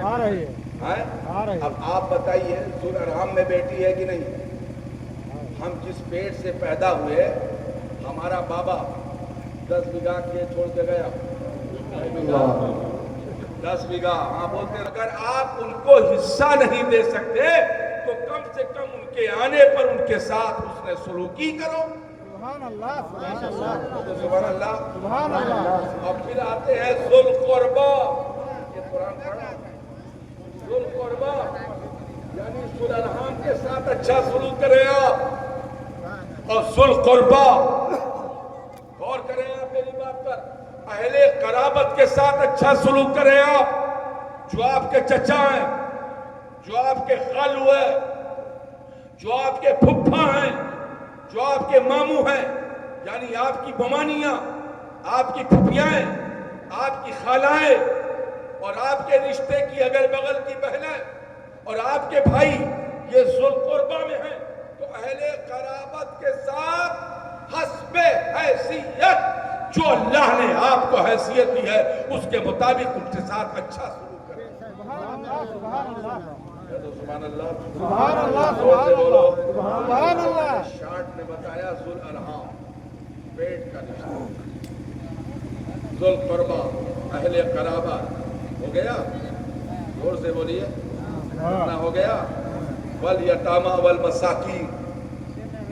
آ رہی ہے آ رہی ہے اب آپ بتائیے ذو الارحام میں بیٹی ہے کہ نہیں؟ ہم جس پیٹ سے پیدا ہوئے، ہمارا بابا 10 بیگھہ کھیت چھوڑ کے گیا، 10 بیگھہ، ہاں بولتے ہیں۔ اگر آپ ان کو حصہ نہیں دے سکتے تو کم سے کم ان کے آنے پر ان کے ساتھ حسن سلوکی کرو۔ سبحان اللہ سبحان اللہ سبحان اللہ۔ سبحان اللہ اور پھر آتے ہیں ذو القربہ، یہ قرآن پڑھا، ذو القربہ یعنی ذو الارحام کے ساتھ اچھا سلوک کریں آپ۔ اور ذو القربہ، غور کریں آپ میری بات پر، اہل قرابت کے ساتھ اچھا سلوک کریں آپ، جو آپ کے چچا ہیں، جو آپ کے خالو ہیں، جو آپ کے پھپھا ہیں، جو آپ کے ماموں ہیں، یعنی آپ کی بمانیاں، آپ کی پھپھیاں، آپ کی خالائیں، اور آپ کے رشتے کی اگل بغل کی بہنیں اور آپ کے بھائی یہ ذو القربہ میں ہیں، تو اہل قرابت کے ساتھ حسب حیثیت جو اللہ نے آپ کو حیثیت دی ہے اس کے مطابق ان کے ساتھ اچھا سلوک کریں۔ سبحان اللہ سبحان اللہ سبحان اللہ، سبحان اللہ زور سے بولو۔ سبحان اللہ شارٹ نے بتایا ذو الارحام، پیٹ کا رشتہ، ذو القربہ اہل قرابہ ہو گیا، زور سے بولیے، اتنا ہو گیا۔ والیتامی والمساکین،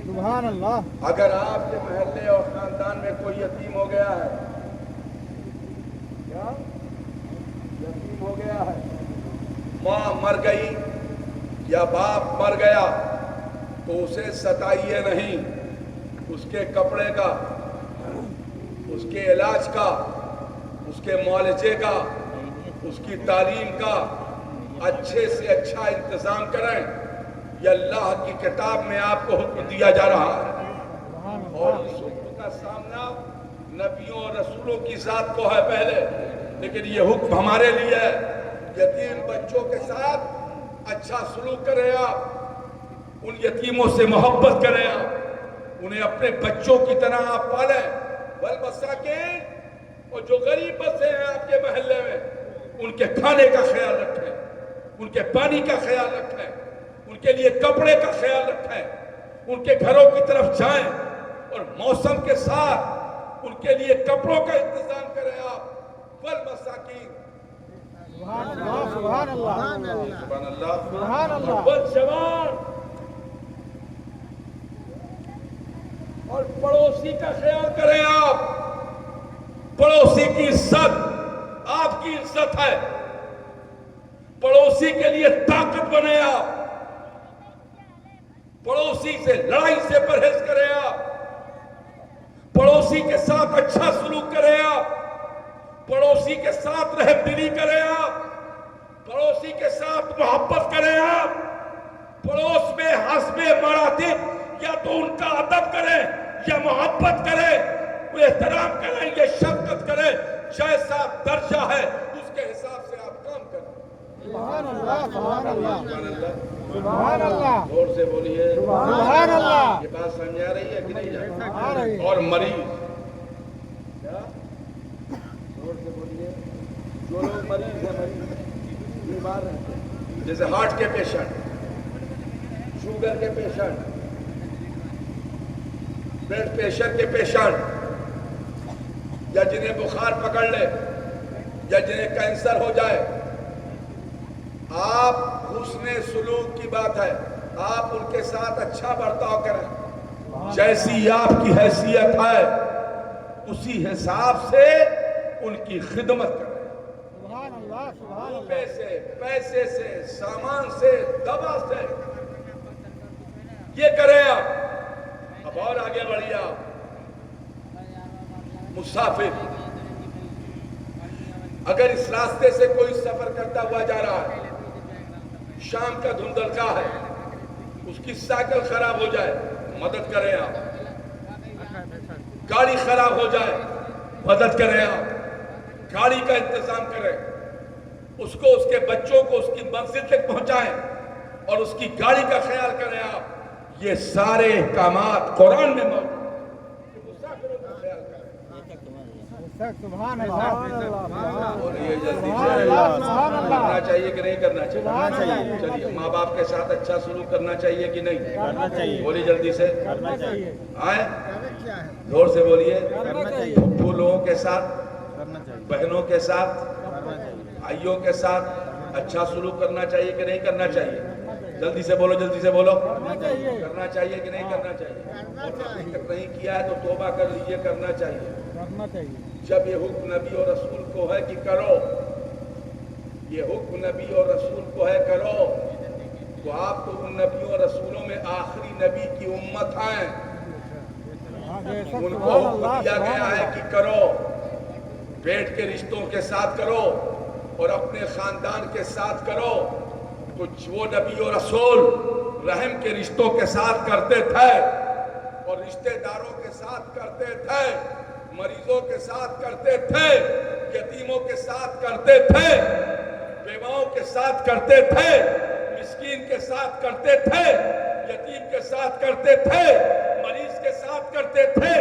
سبحان اللہ اگر آپ کے محلے اور خاندان میں کوئی یتیم ہو گیا ہے، کیا یتیم ہو گیا ہے، ماں مر گئی یا باپ مر گیا، تو اسے ستائیے نہیں، اس کے کپڑے کا، اس کے علاج کا، اس کے معالجے کا، اس کی تعلیم کا اچھے سے اچھا انتظام کریں۔ یہ اللہ کی کتاب میں آپ کو حکم دیا جا رہا ہے، اور اس حکم کا سامنا نبیوں اور رسولوں کی ذات کو ہے پہلے، لیکن یہ حکم ہمارے لیے ہے۔ یتیم بچوں کے ساتھ اچھا سلوک کریں آپ، ان یتیموں سے محبت کریں آپ، انہیں اپنے بچوں کی طرح آپ پالیں۔ والمساکین، اور جو غریب بسے ہیں آپ کے محلے میں ان کے کھانے کا خیال رکھیں۔ ان کے پانی کا خیال رکھیں، ان کے لیے کپڑے کا خیال رکھیں، ان کے گھروں کی طرف جائیں اور موسم کے ساتھ ان کے لیے کپڑوں کا انتظام کریں آپ. والمساکین، سبحان اللہ سبحان اللہ سبحان اللہ، سبحان اللہ. والجوار، اور پڑوسی کا خیال کریں آپ. پڑوسی کی عزت آپ کی عزت ہے. پڑوسی کے لیے طاقت بنے آپ. پڑوسی سے لڑائی سے پرہیز کریں آپ. پڑوسی کے ساتھ اچھا سلوک کریں آپ. پڑوسی کے ساتھ رحم دلی کریں آپ. پڑوسی کے ساتھ محبت کریں آپ. پڑوس میں حسب مراتب یا تو ان کا ادب کریں یا محبت کریں، احترام کریں یا شفقت کریں. جیسا درجہ ہے اس کے حساب سے آپ کام کریں. سبحان اللہ سبحان اللہ سبحان اللہ. سبحان اللہ زور سے بولیے. سبحان اللہ. یہ بات سمجھ آ رہی ہے کہ نہیں آ رہی ہے. اور مریض کیا؟ زور سے بولیے. جو لوگ مریض ہیں، مریض بیمار رہتے ہیں، جیسے ہارٹ کے پیشنٹ، شوگر کے پیشنٹ، بلڈ پریشر کے پیشنٹ، یا جنہیں بخار پکڑ لے یا جنہیں کینسر ہو جائے، آپ حسن سلوک کی بات ہے، آپ ان کے ساتھ اچھا برتاؤ کریں. جیسی آپ کی حیثیت ہے اسی حساب سے ان کی خدمت کریں. سبحان اللہ سبحان اللہ. روپے سے، پیسے سے، سامان سے، دوا سے، یہ کریں آپ. اب اور آگے بڑھیے آپ. مسافر اگر اس راستے سے کوئی سفر کرتا ہوا جا رہا ہے، شام کا دھندلکا ہے، اس کی سائیکل خراب ہو جائے، مدد کریں آپ. گاڑی خراب ہو جائے، مدد کریں آپ. گاڑی کا انتظام کریں، اس کو، اس کے بچوں کو اس کی منزل تک پہنچائیں اور اس کی گاڑی کا خیال کریں آپ. یہ سارے احکامات قرآن میں موجود ہیں. مسافروں کا خیال کریں. سبحان اللہ اور یہ جلدی سبحان سے اللہ سبحان اللہ. کرنا چاہیے کہ نہیں کرنا سبحان چاہیے؟ اللہ. چلیے، ماں باپ کے ساتھ اچھا سلوک کرنا چاہیے کہ نہیں؟ کرنا چاہیے. بولیے جلدی سے. کرنا چاہیے. آئیں زور سے بولیے. کرنا چاہیے. پھپھو لوگوں کے ساتھ، بہنوں کے ساتھ، بھائیوں کے ساتھ اچھا سلوک کرنا چاہیے کہ نہیں کرنا چاہیے؟ جلدی سے بولو، جلدی سے بولو. کرنا چاہیے. کرنا چاہیے کہ نہیں کرنا چاہیے؟ اور ابھی تک نہیں کیا ہے تو توبہ کر لیجیے. کرنا چاہیے. کرنا چاہیے. جب یہ حکم نبی اور رسول کو ہے کہ کرو، یہ حکم نبی اور رسول کو ہے کرو، تو آپ تو ان نبیوں اور رسولوں میں آخری نبی کی امت ہیں. ان کو حکم دیا گیا ہے کہ کرو. پیٹ کے رشتوں کے ساتھ کرو اور اپنے خاندان کے ساتھ کرو. تو وہ نبی اور رسول رحم کے رشتوں کے ساتھ کرتے تھے اور رشتہ داروں کے ساتھ کرتے تھے، مریضوں کے ساتھ کرتے تھے، یتیموں کے ساتھ کرتے تھے، بیواؤں کے ساتھ کرتے تھے، مسکین کے ساتھ کرتے تھے، یتیم کے ساتھ کرتے تھے، مریض کے ساتھ کرتے تھے،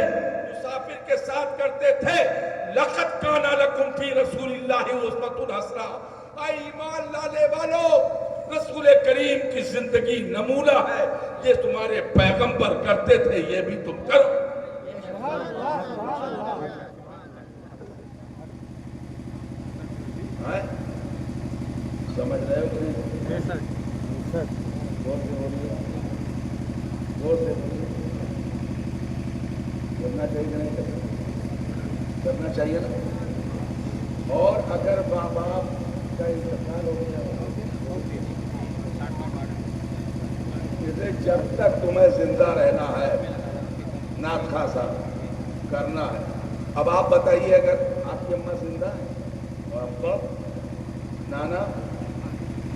مسافر کے ساتھ کرتے تھے. لقد کان لکم فی رسول اللہ اسوۃ حسنہ. اے ایمان لانے والو، رسول کریم کی زندگی نمونہ ہے. یہ تمہارے پیغمبر کرتے تھے، یہ بھی تم کرو. سمجھ رہے ہو کہ نہیں؟ زور سے بولیے. زور سے بولیے. کرنا چاہیے کہ نہیں کرنا چاہیے نا. اور اگر ماں باپ کا انتقال ہو گیا، جب تک تمہیں زندہ رہنا ہے ناخواسا کرنا ہے. اب آپ بتائیے، اگر آپ کی اماں زندہ ہے اور ابا، نانا،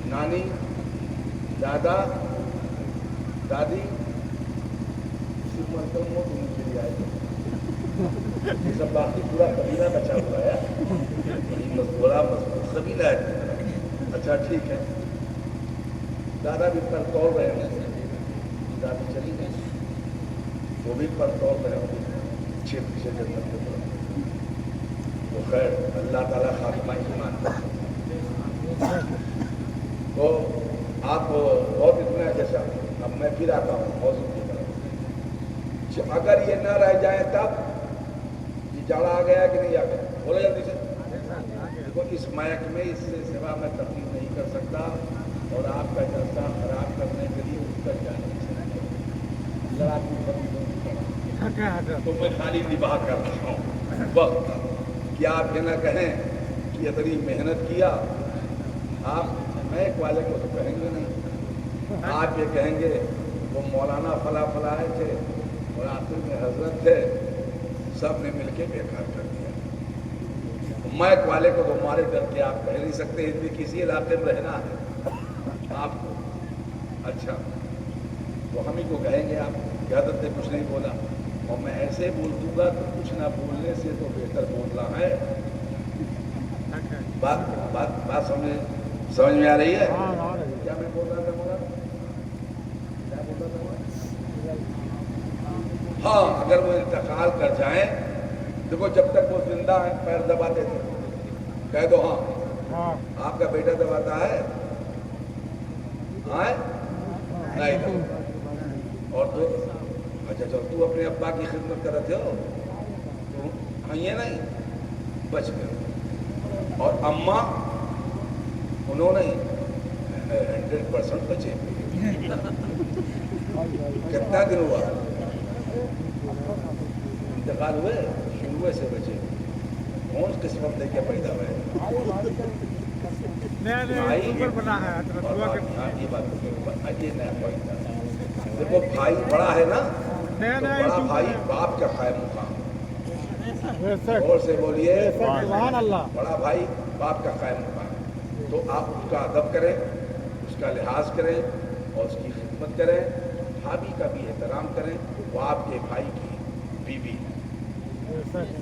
نانی، دادا، دادی، صرف مرتبہ موت ہونے کے لیے آئے تھے. یہ سب باقی پورا قبیلہ بچا ہوا ہے، بڑا مضبوط قبیلہ ہے. اچھا ٹھیک ہے. دادا بھی پر توڑ رہے ہوں گے، دادی چلی گئی، وہ بھی پر توڑ رہے ہوں گے پیچھے پیچھے جنت کے طرف. تو خیر، اللہ تعالیٰ خاتمہ ایمان. تو آپ بہت اتنا جیسا اب میں پھر آتا ہوں موضوع کی طرف. اگر یہ نہ رہ جائیں تب یہ جاڑا آ گیا کہ نہیں آ گیا؟ بولو جلدی سے. دیکھو اس مائک میں اس سے سوا میں تقریر نہیں کر سکتا اور آپ کا جلسہ خراب کرنے کے لیے اس پر جا نہیں سکتا. ذرا تو میں خالی نباہ کر رہا ہوں وقت. کیا آپ یہ نہ کہیں کہ اتنی محنت کیا آپ مائک والے کو تو کہیں گے نہیں. آپ یہ کہیں گے وہ مولانا فلاں فلاں آئے تھے اور آخر میں حضرت تھے, سب نے مل کے بیکار کر دیا. مائک والے کو تو مارے ڈر کے آپ کہہ نہیں سکتے اس بھی کسی علاقے میں رہنا ہے آپ کو. اچھا تو ہم ہی کو کہیں گے آپ کہ حضرت نے کچھ نہیں بولا اور میں ایسے بول دوں گا تو کچھ نہ بولنے سے تو بہتر بولنا ہے. بات سمجھ میں آ رہی ہے؟ کیا میں بول رہا تھا مولانا؟ کیا بول رہا تھا؟ ہاں اگر وہ انتقال کر جائیں, دیکھو جب تک وہ زندہ ہیں پیر دباتے تھے, کہہ دو ہاں آپ کا بیٹا دباتا ہے نہیں دباتا. اور تو اچھا چل تو اپنے ابا کی خدمت کر رہے ہو تو ہاں یہ نہیں بچ گئے. اور اماں انہوں نے 100% بچے. کتنا دن ہوا انتقال ہوئے؟ شروع سے بچے. کون قسمت لے کے پیدا ہوئے؟ دیکھو بھائی بڑا ہے نا, بڑا بھائی باپ کا قائم مقام. اور سے بولیے بڑا بھائی باپ کا قائم مقام. تو آپ اس کا ادب کریں, اس کا لحاظ کریں اور اس کی خدمت کریں. بھابھی کا بھی احترام کریں, وہ آپ کے بھائی کی بیوی.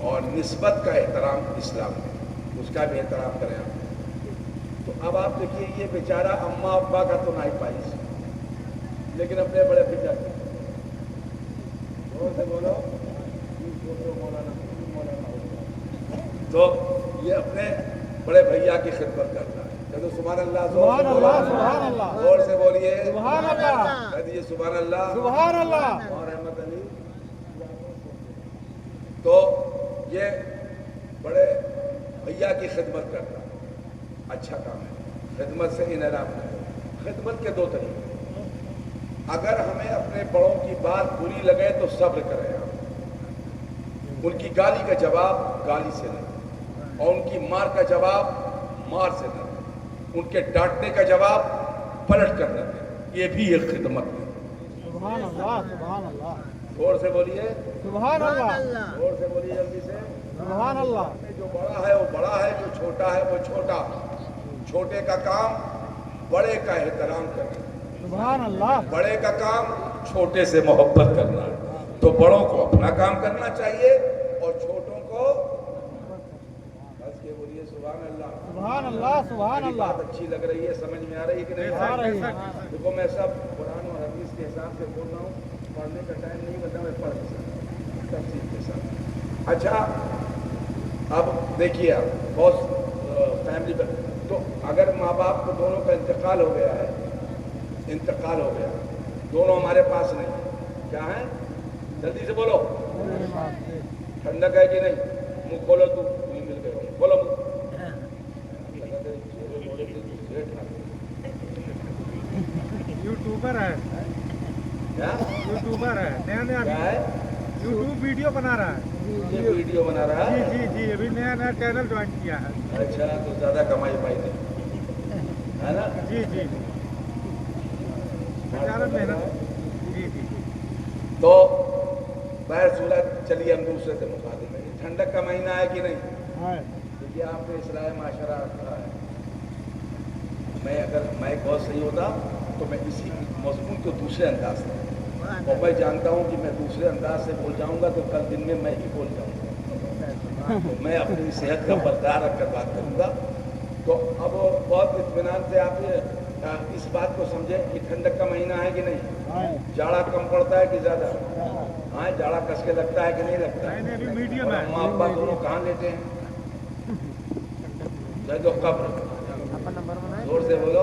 اور نسبت کا احترام اسلام میں, اس کا بھی احترام کریں آپ. تو اب آپ دیکھیے یہ بیچارہ اماں ابا کا تو نہیں پائی, لیکن اپنے بڑے فکر سے بولو مولانا. تو یہ اپنے بڑے بھیا کی خدمت کرتا ہے. کہتے سبحان اللہ, سبحان اللہ, زور سے بولیے سبحان اللہ, کہتے سبحان اللہ, سبحان اللہ. اور احمد علی. تو یہ بڑے بھیا کی خدمت کرتا ہے, اچھا کام ہے. خدمت سے انعام ہے. خدمت کے دو طریقے. اگر ہمیں اپنے بڑوں کی بات بری لگے تو صبر کریں آپ. ان کی گالی کا جواب گالی سے نہیں, اور ان کی مار کا جواب مار سے نہیں, ان کے ڈانٹنے کا جواب پلٹ کر نہ دیں. یہ بھی ایک خدمت ہے. سبحان اللہ, سبحان اللہ, زور سے بولیے سبحان اللہ, زور سے بولیے جلدی سے. سبحان اللہ. جو بڑا ہے وہ بڑا ہے, جو چھوٹا ہے وہ چھوٹا. چھوٹے کا کام بڑے کا احترام کرنا, سبحان اللہ. بڑے کا کام چھوٹے سے محبت کرنا ہے. تو بڑوں کو اپنا کام کرنا چاہیے اور چھوٹوں کو بس کے بولیے سبحان اللہ. سبحان اللہ, سبحان اللہ. بات اچھی لگ رہی ہے, سمجھ میں آ رہی ہے کہ نہیں آ رہی ہے. دیکھو میں سب قرآن اور حدیث کے حساب سے بول رہا ہوں, پڑھنے کا ٹائم نہیں بتا, میں پڑھ نہیں سکتا تفصیل کے ساتھ. اچھا اب دیکھیے آپ بہت فیملی میں تو اگر ماں باپ کو دونوں کا انتقال ہو گیا ہے, انتقال ہو گیا, دونوں ہمارے پاس نہیں, کیا ہے جلدی سے بولو, ٹھنڈک ہے کہ نہیں؟ منہ کھولو, تو نہیں مل گئے, کھولو منہ. یوٹیوبر ہے, کیا یوٹیوبر ہے, نیا نیا کیا ہے؟ یوٹیوب ویڈیو بنا رہا ہے. یہ ویڈیو بنا رہا جی ہے. جی جی, ابھی نیا نیا چینل جوائن کیا ہے. اچھا تو زیادہ کمائی پائی نہیں ہے نا. جی جی, بیچارہ محنت. جی جی, تو بہر صورت چلیے ہم دوسرے سے مخاطب ہیں. ٹھنڈک کا مہینہ ہے کہ نہیں؟ دیکھیے آپ نے اصلاح معاشرہ رکھا ہے. میں اگر میں بہت صحیح ہوتا تو میں اسی مضمون کو دوسرے انداز سے, اور میں جانتا ہوں کہ میں دوسرے انداز سے بول جاؤں گا تو کل دن میں ہی بول جاؤں گا. تو میں اپنی صحت کا برقرار رکھ کر بات کروں گا. تو اب بہت اطمینان سے آپ اس بات کو سمجھیں کہ ٹھنڈک کا مہینہ ہے کہ نہیں؟ جاڑا کم پڑتا ہے کہ زیادہ؟ ہاں, جاڑا کس کے لگتا ہے کہ نہیں لگتا ہے؟ میڈیم ہے. ماں ابا دونوں کہاں لیتے ہیں؟ جو قبر. زور سے بولو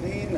3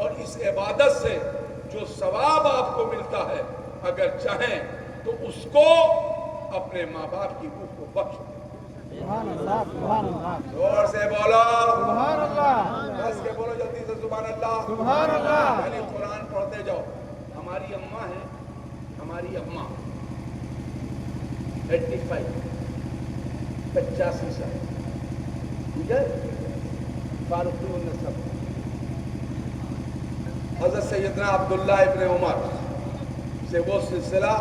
اور اس عبادت سے جو ثواب آپ کو ملتا ہے اگر چاہیں تو اس کو اپنے ماں باپ کی روح کو بخش دیں۔ سبحان اللہ سبحان اللہ زور سے بولو، سبحان اللہ بس کے بولو جلدی سے سبحان اللہ سبحان اللہ۔ یعنی قرآن پڑھتے جاؤ۔ ہماری اماں ہے، ہماری اماں 85 سال، ٹھیک ہے، فاروقی النسب، حضرت سیدنا عبداللہ ابن عمر سے وہ سلسلہ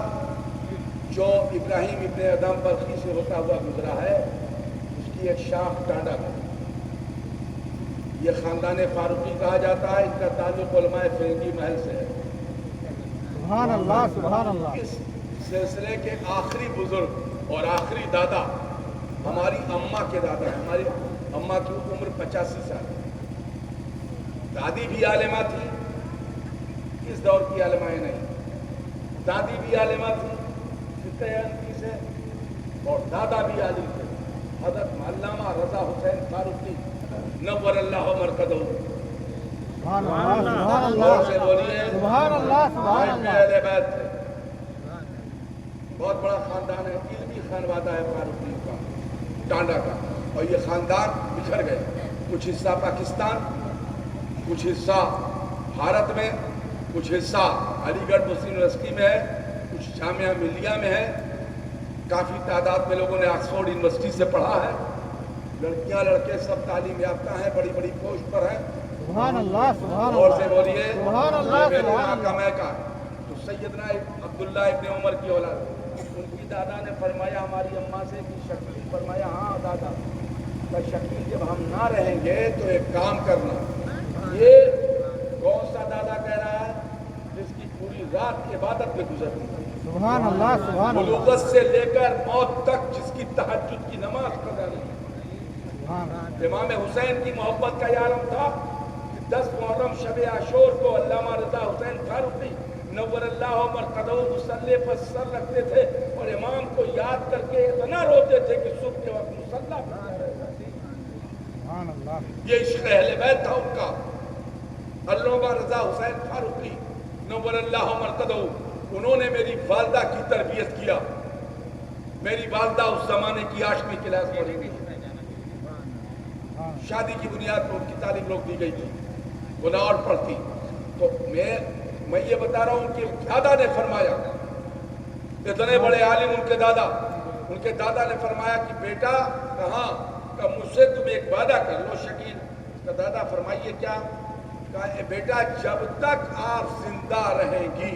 جو ابراہیم ابن ادم برقی سے ہوتا ہوا گزرا ہے، اس کی ایک شاخ ٹانڈا ہے۔ یہ خاندان فاروقی کہا جاتا ہے، اس کا تعلق علماء فرنگی محل سے ہے۔ سبحان اللہ سبحان اللہ۔ اس سلسلے کے آخری بزرگ اور آخری دادا ہماری اماں کے دادا ہیں۔ ہماری اماں کی عمر 85 سال ہے۔ دادی بھی عالمہ تھی، اس دور کی عالمائیں نہیں، دادی بھی عالمہ تھی فقہ حنفی سے، اور دادا بھی عالم تھے، حضرت علامہ رضا حسین فاروقی نور اللہ مرقدہ۔ سبحان اللہ سبحان اور اللہ سے بولیے سبحان اللہ سبحان اہل اللہ۔ بیت تھے، بہت بڑا خاندان ہے، علمی خانوادہ ہے فاروقی کا، ٹانڈا کا، اور یہ خاندان بکھر گئے، کچھ حصہ پاکستان، کچھ حصہ بھارت میں، کچھ حصہ علی گڑھ مسلم یونیورسٹی میں ہے، کچھ جامعہ ملیہ میں ہے، کافی تعداد میں لوگوں نے آکسفورڈ یونیورسٹی سے پڑھا ہے، لڑکیاں لڑکے سب تعلیم یافتہ ہیں، بڑی بڑی پوسٹ پر ہیں۔ سبحان اللہ سبحان اور سے اللہ بولیے سبحان اللہ یہ میرے سبحان یہاں کا اللہ۔ میں کا تو سیدنا عبداللہ ابن عمر کی اولاد، ان کی دادا نے فرمایا ہماری اماں سے کہ شکیل، فرمایا ہاں دادا، کہ شکیل جب ہم نہ رہیں گے تو ایک کام کرنا۔ یہ کون سا دادا کہہ رہا ہے جس کی پوری رات عبادت میں گزرتی ہے، سبحان اللہ سبحان اللہ بلوغت سے لے کر موت تک جس کی تہجد کی نماز قضا نہیں۔ سبحان اللہ۔ امام حسین کی محبت کا یہ عالم تھا کہ 10 محرم شب عاشور کو علامہ رضا حسین فاروقی نور اللہ مرقدہ مصلی پر سر رکھتے تھے اور امام کو یاد کر کے اتنا روتے تھے کہ صبح کے وقت مصلی پر سبحان اللہ۔ یہ عشق اہل بیت تھا ان کا۔ علامہ رضا حسین فاروقی نور اللہ مرقدہ، انہوں نے میری والدہ کی تربیت کیا۔ میری والدہ اس زمانے کی 8ویں کلاس پڑھی تھی، شادی کی بنیاد پر ان کی تعلیم روک دی گئی تھی، وہ نہ اور پڑھتی۔ تو میں یہ بتا رہا ہوں کہ دادا نے فرمایا، اتنے بڑے عالم ان کے دادا نے فرمایا کہ بیٹا کہاں، کہ مجھ سے تم ایک وعدہ کر لو شکیل۔ اس کا دادا فرمائیے کیا؟ کہا اے بیٹا جب تک آپ زندہ رہیں گی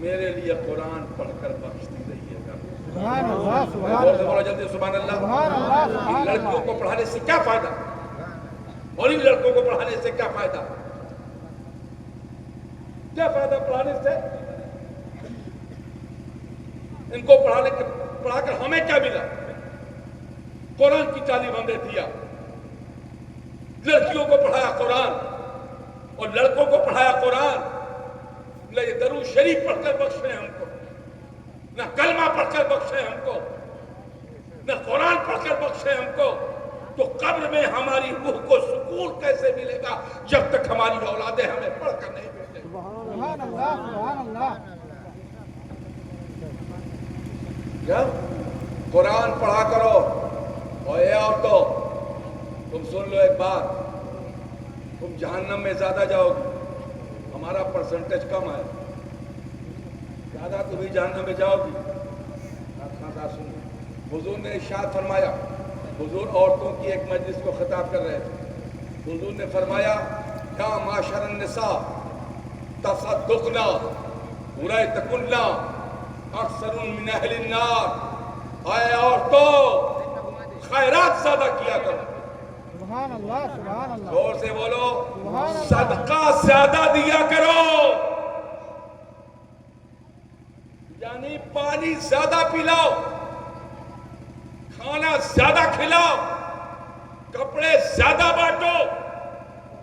میرے لیے قرآن پڑھ کر بخشتی رہیے گا۔ سبحان اللہ سبحان اور سے اللہ بولو جلدی سبحان اللہ۔ سبحان اللہ سبحان ان لڑکیوں کو پڑھانے سے کیا فائدہ، اور ان لڑکوں کو پڑھانے سے کیا فائدہ؟ کیا فائدہ پڑھانے سے؟ ان کو پڑھا کر ہمیں کیا ملا؟ قرآن کی تعلیم ہم نے دیا، لڑکیوں کو پڑھایا قرآن اور لڑکوں کو پڑھایا قرآن۔ نہ یہ درود شریف پڑھ کر بخشے ہم کو، نہ کلمہ پڑھ کر بخشے ہم کو، نہ قرآن پڑھ کر بخشے ہم کو، تو قبر میں ہماری روح کو سکون کیسے ملے گا جب تک ہماری اولادیں ہمیں پڑھ کر نہیں بھیجیں؟ سبحان اللہ سبحان اللہ۔ کیا قرآن پڑھا کرو۔ اور اے عورتوں تم سن لو ایک بات، تم جہنم میں زیادہ جاؤ گی، ہمارا پرسنٹیج کم ہے، زیادہ تم بھی جہنم میں جاؤ گی۔ حضور نے ارشاد فرمایا، حضور عورتوں کی ایک مجلس کو خطاب کر رہے تھے، حضور نے فرمایا یا معاشر النساء تصدقنا ورأیتکننا اکثر من اہل النار، اے عورتوں خیرات زیادہ کیا کرو۔ سبحان اللہ سبحان اللہ۔ زور سے بولو سبحان اللہ۔ صدقہ زیادہ دیا کرو، یعنی پانی زیادہ پلاؤ، کھانا زیادہ کھلاؤ، کپڑے زیادہ بانٹو،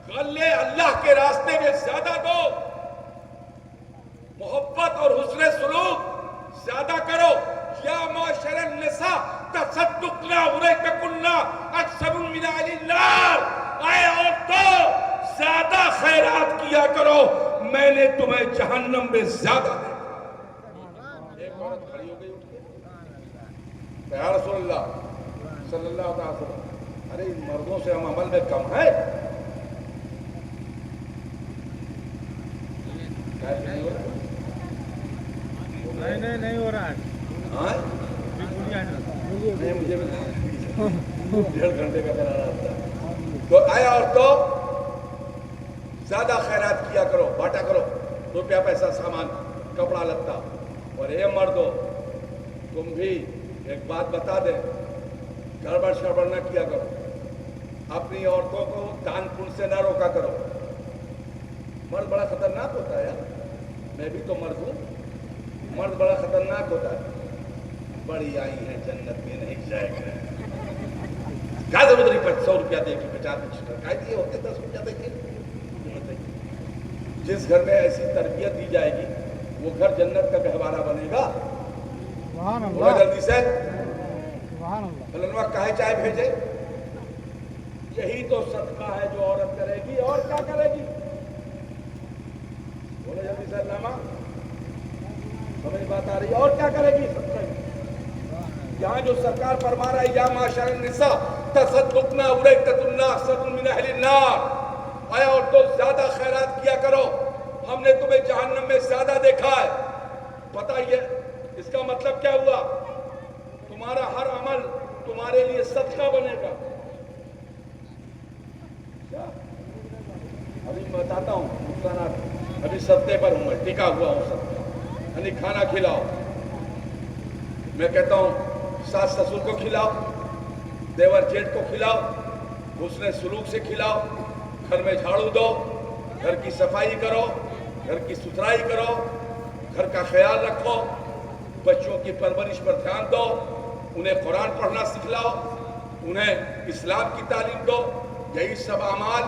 غلے اللہ کے راستے میں زیادہ دو، محبت اور حسن سلوک زیادہ کرو۔ یا معاشر النساء تصدقنا ورأیتکننا اکثر من اہل النار، اے عورتوں زیادہ خیرات کیا نے تمہیں جہنم میں زیادہ دیکھا. ایک عورت کھڑی ہو گئی اٹھ کے, یا رسول اللہ صلی اللہ علیہ وسلم, ارے ان مردوں سے ہم عمل میں کم ہے. نہیں ہو رہا ہے. مجھے 1.5 گھنٹے کا بنا رہا تھا. تو آیا اور تو زیادہ خیرات کیا کرو, بانٹا کرو, روپیہ پیسہ سامان کپڑا لتا. اور اے مردو تم بھی ایک بات بتا دیں, گڑبڑ شڑبڑ نہ کیا کرو, اپنی عورتوں کو دان پن سے نہ روکا کرو. مرد بڑا خطرناک ہوتا ہے یار, میں بھی تو مرد ہوں. مرد بڑا خطرناک ہوتا ہے. بڑی آئی ہے جنت میں نہیں جائے گا, کیا ضرورت نہیں 100 روپیہ دے کے 50 دیے ہوتے 10 روپیہ دے کے. جس گھر میں ایسی تربیت دی جائے گی وہ گھر جنت کا گہوارہ بنے گا. سبحان بولو اللہ, جلدی سے, سبحان اللہ. فلنوا کہے چائے بھیجے. یہی تو صدقہ ہے جو عورت کرے گی, اور کیا کرے گی. بولو جلدی سے علامہ, سمجھ بات آ رہی ہے, اور کیا کرے گی صدقہ. یہاں جو سرکار فرما رہا ہے یا معاشر النساء تصدقنا الیکتن اکثر من اہل النار, آیا اور تو زیادہ خیرات کیا کرو, ہم نے تمہیں جہنم میں زیادہ دیکھا ہے. پتہ یہ اس کا مطلب کیا ہوا, تمہارا ہر عمل تمہارے لیے صدقہ بنے گا. ابھی میں بتاتا ہوں نقصانات, ابھی صدقے پر ہوں, میں ٹکا ہوا ہوں صدقہ. یعنی کھانا کھلاؤ, میں کہتا ہوں ساس سسر کو کھلاؤ, دیور جیٹھ کو کھلاؤ, حسن سلوک سے کھلاؤ, گھر میں جھاڑو دو, گھر کی صفائی کرو, گھر کی ستھرائی کرو, گھر کا خیال رکھو, بچوں کی پرورش پر دھیان دو, انہیں قرآن پڑھنا سکھلاؤ, انہیں اسلام کی تعلیم دو. یہی سب اعمال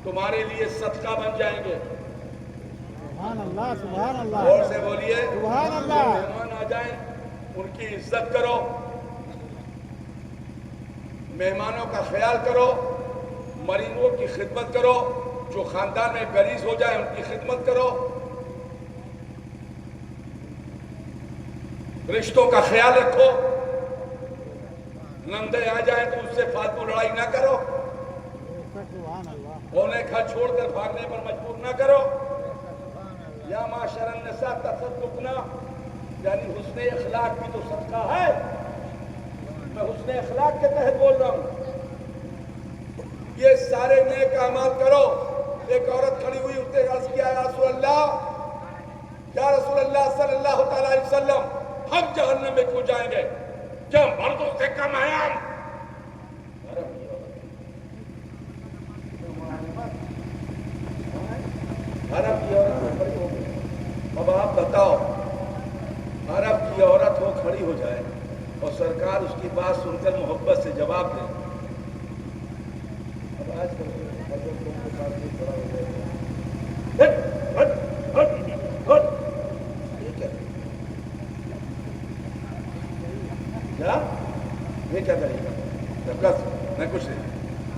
تمہارے لیے صدقہ بن جائیں گے. سبحان اللہ, سبحان اللہ, اور سے بولیے, سبحان اللہ. مہمان آ جائیں ان کی عزت کرو, مہمانوں کا خیال کرو, مریضوں کی خدمت کرو, جو خاندان میں مریض ہو جائے ان کی خدمت کرو, رشتوں کا خیال رکھو. نندے آ جائیں تو اس سے فالتو لڑائی نہ کرو, سبحان اللہ. انہیں گھر چھوڑ کر بھاگنے پر مجبور نہ کرو. یا معاشر النساء تصدقنا, یعنی حسن اخلاق بھی تو صدقہ ہے. میں حسن اخلاق کے تحت بول رہا ہوں. یہ سارے نیک اعمال کرو. ایک عورت کھڑی ہوئی, اس نے عرض کیا یا رسول اللہ صلی اللہ تعالی علیہ وسلم, ہم جہنم میں کیوں جائیں گے, کیا مردوں سے کم ہیں ہم. عرب کی عورت ہو کھڑی ہو گئی. اب آپ بتاؤ, عرب کی عورت ہو کھڑی ہو جائے اور سرکار اس کی بات سن کر محبت سے جواب دے. اب آج کل یہ کیا کرے گا, میں کچھ نہیں.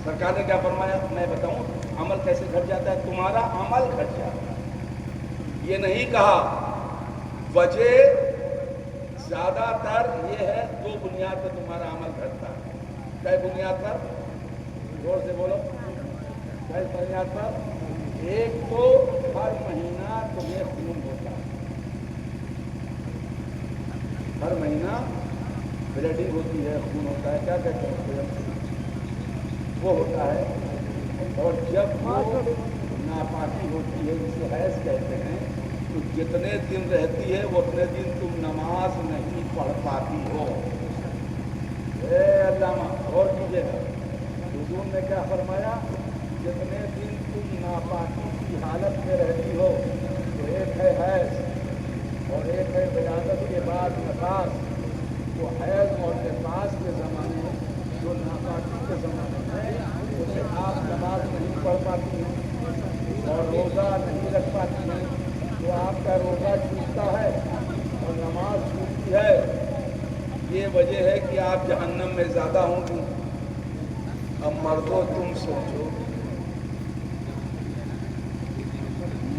سرکار نے کیا فرمایا میں بتاؤں, عمل کیسے گھٹ جاتا ہے. تمہارا عمل گھٹ جاتا ہے. یہ نہیں کہا, وجہ زیادہ تر یہ ہے 2 بنیاد پہ تمہارا عمل گھٹتا ہے. کئی بنیاد پر, زور سے بولو, کئی بنیاد پر. ایک تو ہر مہینہ تمہیں خون ہوتا ہے, ہر مہینہ بلیڈنگ ہوتی ہے, خون ہوتا ہے, کیا کہتے ہیں وہ ہوتا ہے. اور جب وہ ناپاکی ہوتی ہے جسے حیض کہتے ہیں, تو جتنے دن رہتی ہے وہ اتنے دن تم نماز نہیں پڑھ پاتی ہو. اے علامہ غور کیجیے گا, حضور نے کیا فرمایا, جتنے دن تم ناپاکی کی حالت میں رہتی ہو, تو ایک ہے حیض اور ایک ہے ولادت کے بعد نفاس. وہ حیض اور نفاس کے زمانے جو ناپاکی کے زمانے میں اسے آپ نماز نہیں پڑھ پاتی ہیں اور روزہ نہیں رکھ پاتی ہیں, تو آپ کا روزہ چھوٹتا ہے اور نماز چھوٹتی ہے. یہ وجہ ہے کہ آپ جہنم میں زیادہ ہوں گی. اب مردوں تم سوچو,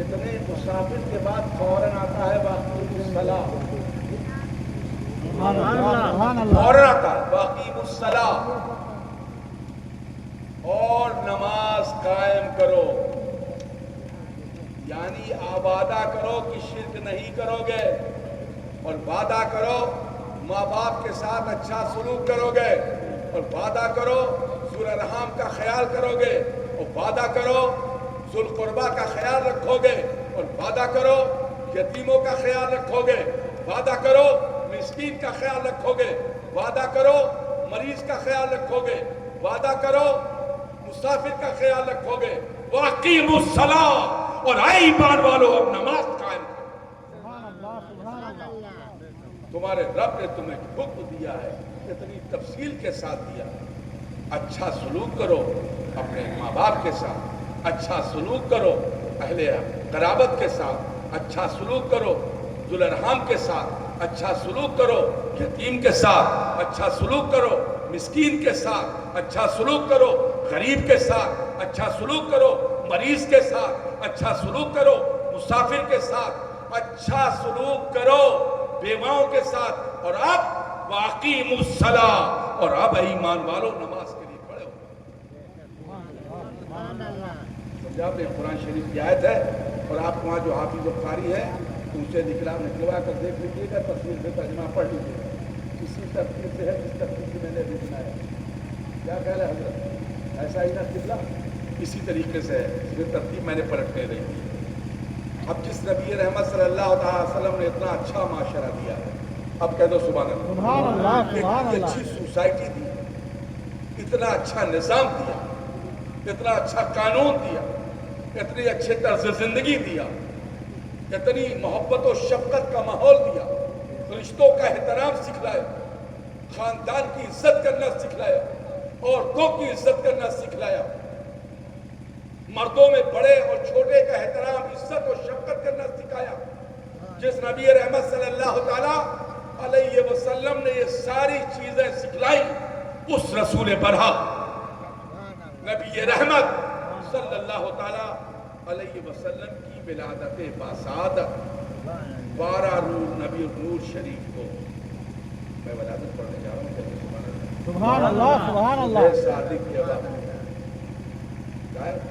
اتنے مسافر کے بعد فوراً آتا ہے واقعی الصلاۃ، فوراً آتا ہے واقعی الصلاۃ، اور نماز قائم کرو، یعنی آپ وعدہ کرو کہ شرک نہیں کرو گے، اور وعدہ کرو ماں باپ کے ساتھ اچھا سلوک کرو گے، اور وعدہ کرو ذو الارحام کا خیال کرو گے، اور وعدہ کرو ذو القربہ کا خیال رکھو گے، اور وعدہ کرو یتیموں کا خیال رکھو گے، وعدہ کرو مسکین کا خیال رکھو گے، وعدہ کرو مریض کا خیال رکھو گے، وعدہ کرو مسافر کا خیال رکھو گے، وَأَقِیمُوا الصَّلَاةَ، اور اے ایمان والو اب نماز قائم کرو۔ تمہارے رب نے تمہیں حکم دیا ہے، اتنی تفصیل کے ساتھ دیا ہے، اچھا سلوک کرو اپنے ماں باپ کے ساتھ، اچھا سلوک کرو اہل قرابت کے ساتھ، اچھا سلوک کرو ذو الارحام کے ساتھ، اچھا سلوک کرو یتیم کے ساتھ، اچھا سلوک کرو مسکین کے ساتھ، اچھا سلوک کرو غریب کے ساتھ، اچھا سلوک کرو مریض کے ساتھ، اچھا سلوک کرو مسافر کے ساتھ، اچھا سلوک کرو بیواؤں کے ساتھ، اور اب وَأَقِیمُوا الصَّلَاةَ، اور اب ایمان والو نماز کے لیے کھڑے ہو۔ سمجھا آپ نے؟ قرآن شریف کی آیت ہے، اور آپ وہاں جو حافظ و قاری ہے ان سے نکلوا کر دیکھ لیجیے گا، تفسیر سے ترجمہ پڑھ لیجیے گا، اسی ترتیب سے ہے جس ترتیب سے میں نے ابھی سنایا۔ کیا خیال ہے حضرت؟ ایسا ہی نہ قبلہ اسی طریقے سے ہے، اس میں ترتیب میں نے پلٹ کے رہی تھی۔ اب جس نبی رحمت صلی اللہ علیہ وسلم نے اتنا اچھا معاشرہ دیا ہے، اب کہہ دو سبحان اللہ، اتنی اچھی سوسائٹی دی، اتنا اچھا نظام دیا، اتنا اچھا قانون دیا، اتنے اچھے طرز زندگی دیا، اتنی محبت و شفقت کا ماحول دیا، رشتوں کا احترام سکھلایا، خاندان کی عزت کرنا سکھلایا، عورتوں کی عزت کرنا سکھلایا، مردوں میں بڑے اور چھوٹے کا احترام عزت و شفقت کرنا سکھایا۔ جس نبی رحمت صلی اللہ تعالیٰ علیہ وسلم نے یہ ساری چیزیں سکھلائی، اس رسول برحق نبی رحمت صلی اللہ تعالیٰ علیہ وسلم کی ولادت باسعادت 12 نبی نور شریف کو میں ولادت پڑھنے جا رہا ہوں۔ سبحان اللہ، سبحان اللہ۔ صادق کے وقت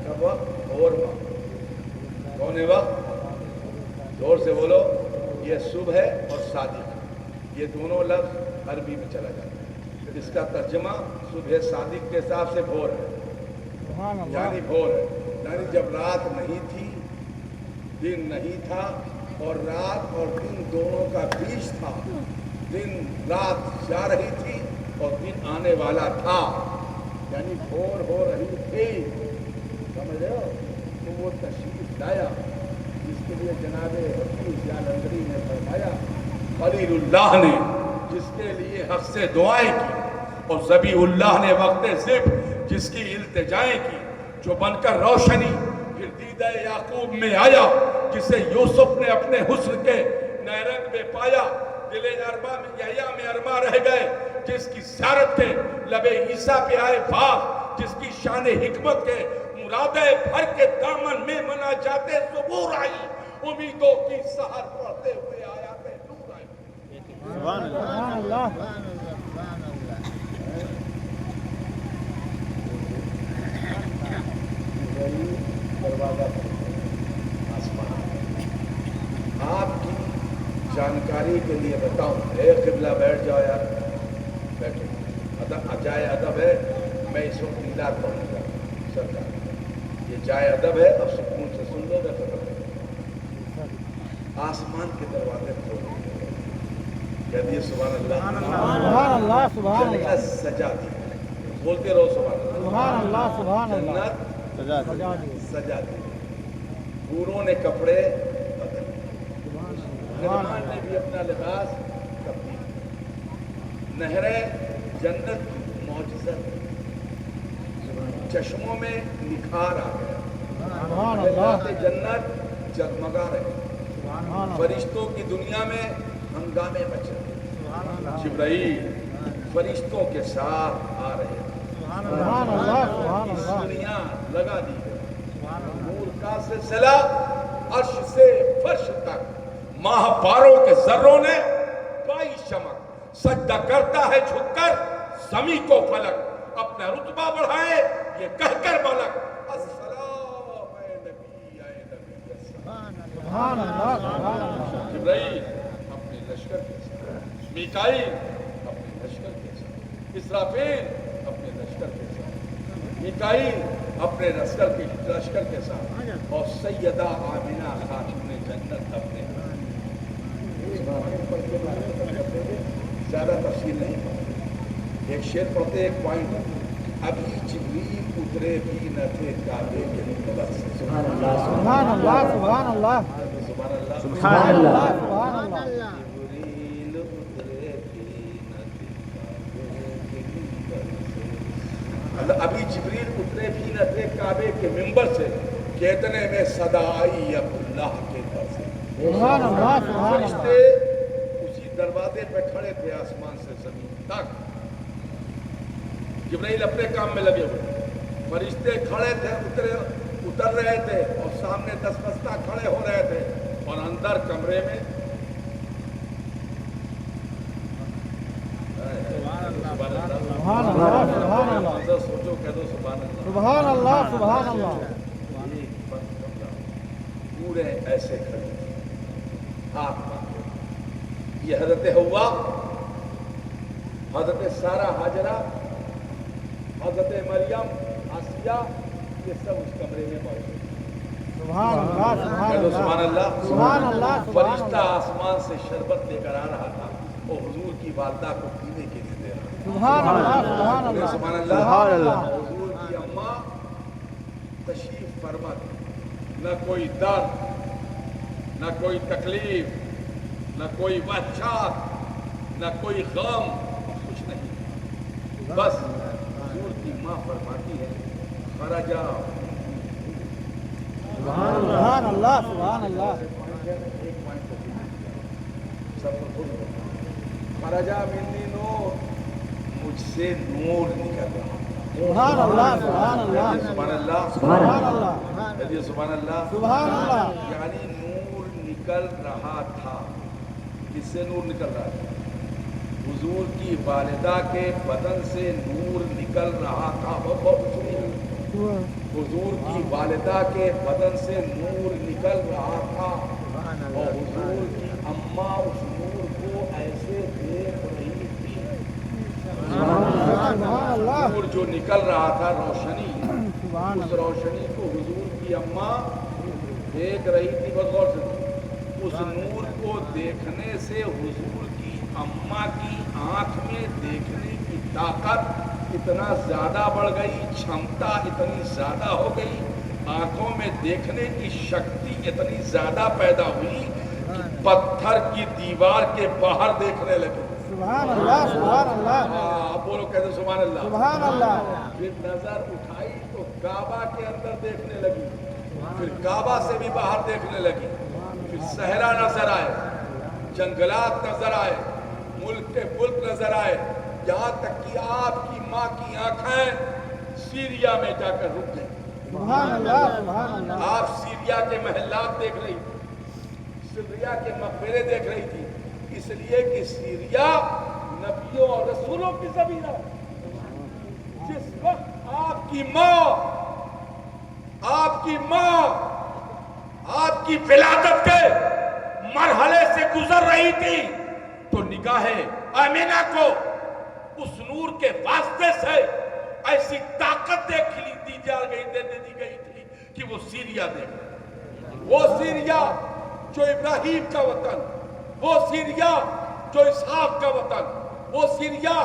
کب وقت اور وقت کون ہے وقت؟ زور سے بولو، یہ صبح ہے اور صادق، یہ دونوں لفظ عربی میں چلا جاتا ہے، اس کا ترجمہ صبح صادق کے حساب سے بھور ہے، یعنی بھور ہے، یعنی جب رات نہیں تھی دن نہیں تھا، اور رات اور دن دونوں کا بیچ تھا، دن رات جا رہی تھی اور دن آنے والا تھا، یعنی بھور ہو رہی تھی، سمجھ رہے ہو؟ تو وہ تشریف لایا جس کے لیے جناب حفیظ یا لندری نے فرمایا، خلیل اللہ نے جس کے لیے حق سے دعائیں کی، اور ذبیح اللہ نے وقت ذبح جس کی التجائیں کی، جو بن کر روشنی پھر دیدہ یعقوب میں آیا، جسے یوسف نے اپنے حسن کے نیرنگ میں پایا، دل ارما میں یحییٰ میں ارما رہ گئے، جس کی زیارت کے لب عیسیٰ پہ آئے باغ، جس کی شان حکمت کے مرادے بھر کے دامن میں منا جاتے ظہور آئی، امیدوں کی سحر پڑھتے ہوئے آیات نور آئی۔ سبحان اللہ۔ دروازہ آسمان، آپ کی جانکاری کے لیے بتاؤں، اے قبلہ بیٹھ جاؤ یار، بیٹھو، جائے ادب ہے، میں اس وقت میلاد پڑھنے جا رہا ہوں سرکار، یہ جائے ادب ہے، اب سکون سے سن لو میں ختم ہے۔ آسمان کے دروازے کھولے، کہہ دیے سبحان اللہ، سبحان اللہ، سبحان اللہ، جنت سجا دی، بولتے رہو سبحان اللہ، سبحان اللہ، سبحان اللہ، جنت سجا دی، سجا دی، حوروں نے کپڑے بدل، غلمان نے بھی اپنا لباس تبدیل، نہریں جنت کی معجزت، چشموں میں نکھار آ گیا، سبحان اللہ، جنت جگمگا رہے، سبحان اللہ، فرشتوں کی دنیا میں ہنگامے مچ رہے، جبرائیل فرشتوں کے ساتھ آ رہے، سبحان اللہ، سبحان اللہ، دنیا لگا دی گئی، نور کا سلسلہ عرش سے فرش تک ماہ پاروں کے ذروں نے پائی چمک، سجدہ کرتا ہے جھک کر زمین کو فلک، اپنا رتبہ بڑھائے یہ کہہ کر ملک، السلام اے نبی اے نبی السلام۔ سبحان اللہ سبحان اللہ۔ جبرائیل اپنے لشکر کے ساتھ، میکائیل اپنے لشکر کے ساتھ، اسرافیل اپنے لشکر کے ساتھ، میکائیل اپنے لشکر کے ساتھ، اور سیدہ آمنہ خاتون جنت اپنے۔ زیادہ تفصیل نہیں پڑھتے، ایک شعر پڑھتے ایک پوائنٹ، ابھی جبریل اترے بھی نہ تھے کعبے کے منبر سے۔ سبحان اللہ سبحان اللہ سبحان اللہ سبحان اللہ، سبحان اللہ سبحان اللہ۔ جبریل اترے بھی نہ تھے کعبے کے منبر سے، ابھی جبریل اترے بھی نہ تھے کعبے کے منبر سے، کہ اتنے میں صدا آئی عبداللہ کے در سے۔ سبحان اللہ سبحان اللہ۔ فرشتے اسی دروازے پہ کھڑے تھے آسمان سے زمین تک، جبرائیل اپنے کام میں لگے ہوئے، فرشتے کھڑے تھے، اتر رہے تھے، اور سامنے 10 بستہ کھڑے ہو رہے تھے، اور اندر کمرے میں سبحان اللہ سبحان اللہ۔ منظر سوچو، کہہ دو سبحان اللہ۔ سبحان اللہ سبحان اللہ۔ ایک بند کمرہ، پورے ایسے کھڑے تھے، ہاتھ باندھے، یہ حضرت حوا، حضرت سارہ حاجرہ، حضرت مریم، آسیہ، یہ سب اس کمرے میں موجود ہیں۔ سبحان اللہ سبحان کہہ دو اللہ۔ سبحان اللہ۔ سبحان اللہ سبحان فرشتہ اللہ۔ آسمان سے شربت لے کر آ رہا تھا، اور حضور کی والدہ کو پینے کے لیے دے رہا تھا۔ سبحان اللہ سبحان اللہ۔ سبحان اللہ۔ سبحان اللہ۔ حضور کی اماں تشریف فرما تھی، نہ کوئی درد، نہ کوئی تکلیف، نہ کوئی وحشت، نہ کوئی غم، کچھ نہیں، بس حضور کی ماں فرماتی ہے خرجا سبحان اللہ سبحان اللہ۔ خرجا منی نور، مجھ سے نور نکل رہا۔ سبحان اللہ سبحان اللہ۔ سبحان اللہ، سبحان اللہ کہیے سبحان اللہ۔ سبحان اللہ۔ یعنی نور نکل رہا تھا، کس سے نور نکل رہا تھا؟ حضور کی والدہ کے بدن سے نور نکل رہا تھا۔ بہت سنیے، حضور کی والدہ کے بدن سے نور نکل رہا تھا، اور حضور کی اماں اس نور کو ایسے دیکھ رہی تھی۔ سبحان اللہ۔ نور جو نکل رہا تھا، روشنی، سبحان اس روشنی کو حضور کی اماں دیکھ رہی تھی۔ بس غور سے اس نور کو دیکھنے سے حضور کی اماں کی آنکھ میں دیکھنے کی طاقت اتنا زیادہ بڑھ گئی، چھمتا اتنی زیادہ ہو گئی، آنکھوں میں دیکھنے کی شکتی اتنی زیادہ پیدا ہوئی کہ پتھر کی دیوار کے باہر دیکھنے لگی۔ سبحان اللہ سبحان اللہ۔ آپ بولو، کہتے سبحان اللہ۔ سبحان اللہ۔ پھر نظر اٹھائی تو کعبہ کے اندر دیکھنے لگی، پھر کعبہ سے بھی باہر دیکھنے لگی، پھر صحرا نظر آئے، جنگلات نظر آئے، ملک کے ملک نظر آئے، یہاں تک کہ آپ کی ماں کی آنکھیں سیریا میں جا کر رک گئی۔ سبحان اللہ سبحان اللہ۔ آپ سیریا کے محلات دیکھ رہی تھی، سیریا کے مقبرے دیکھ رہی تھی، اس لیے کہ سیریا نبیوں اور رسولوں کی زمین ہے۔ جس وقت آپ کی ماں آپ کی ولادت کے مرحلے سے گزر رہی تھی، تو نگاہ آمینہ کو اس نور کے واسطے سے ایسی طاقت دے دی گئی تھی کہ وہ سیریا دیکھ، وہ سیریا جو ابراہیم کا وطن، وہ سیریا جو اسحاق کا وطن، وہ سیریا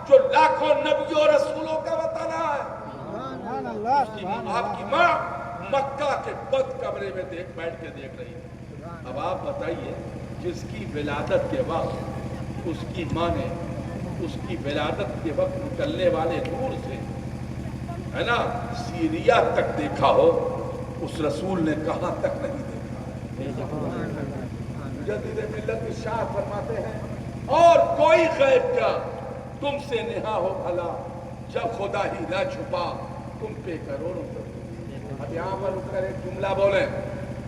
جو لاکھوں نبیوں اور رسولوں کا وطن ہے۔ سبحان اللہ سبحان اللہ۔ آپ کی ماں مکہ کے بند کمرے میں بیٹھ کے دیکھ رہی تھی۔ اب آپ بتائیے، جس کی ولادت کے وقت اس کی ماں نے اس کی ولادت کے وقت نکلنے والے نور سے، ہے نا، سیریا تک دیکھا ہو، اس رسول نے کہاں تک نہیں دیکھا؟ مجدد ملت شاہ فرماتے ہیں، اور کوئی غیب کیا تم سے نہا ہو بھلا، جب خدا ہی نہ چھپا تم پہ کروڑوں۔ اب یہاں پر رک کر ایک جملہ بولیں،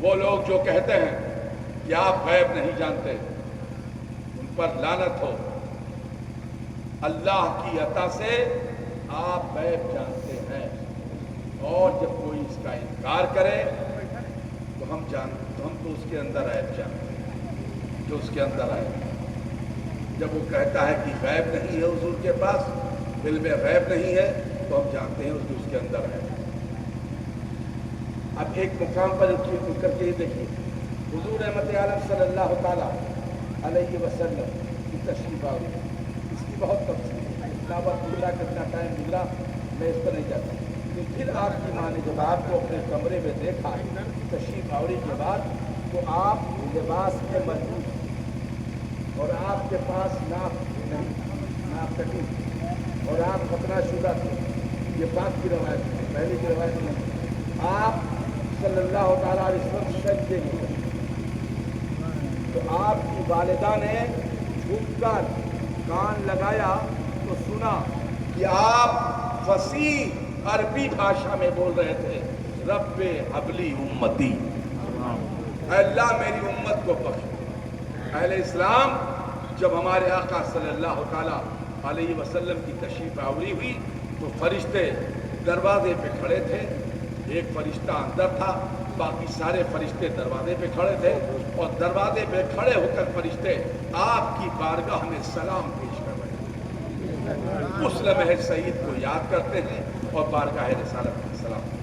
وہ لوگ جو کہتے ہیں کہ آپ غیب نہیں جانتے، ان پر لعنت ہو۔ اللہ کی عطا سے آپ غیب جانتے ہیں، اور جب کوئی اس کا انکار کرے تو ہم تو اس کے اندر عیب جانتے ہیں، جو اس کے اندر ہے۔ جب وہ کہتا ہے کہ غیب نہیں ہے حضور کے پاس، علم غیب نہیں ہے، تو ہم جانتے ہیں اس کے اندر ہے۔ اب ایک مقام پر اٹھ کر کے یہ دیکھیے، حضور رحمت عالم صلی اللہ تعالیٰ علیہ وسلم کی تشریف آوری، اس کی بہت تفصیل ہے، دعوت اللہ کتنا ٹائم ملا میں اس پر نہیں جاتا۔ تو پھر آپ کی ماں نے جب آپ کو اپنے کمرے میں دیکھا تشریف آوری کے بعد، تو آپ لباس کے مضبوط اور آپ کے پاس ناپ نہیں، ناپ کٹی، اور آپ ختنہ شدہ تھے۔ یہ بات کی روایت ہے، پہلے کی روایت نہیں۔ آپ صلی اللہ تعالیٰ علیہ وسلم سجدے میں، تو آپ کی والدہ نے جھک کر کان لگایا تو سنا کہ آپ فصیح عربی بھاشا میں بول رہے تھے، رب حبلی امتی، اے اللہ میری امت کو بخش۔ اہل اسلام جب ہمارے آقا صلی اللہ تعالیٰ علیہ وسلم کی تشریف آوری ہوئی تو فرشتے دروازے پہ کھڑے تھے، ایک فرشتہ اندر تھا، باقی سارے فرشتے دروازے پہ کھڑے تھے، اور دروازے پہ کھڑے ہو کر فرشتے آپ کی بارگاہ میں سلام پیش کر رہے ہیں، اس لمحے سعید کو یاد کرتے ہیں اور بارگاہ رسالت میں سلام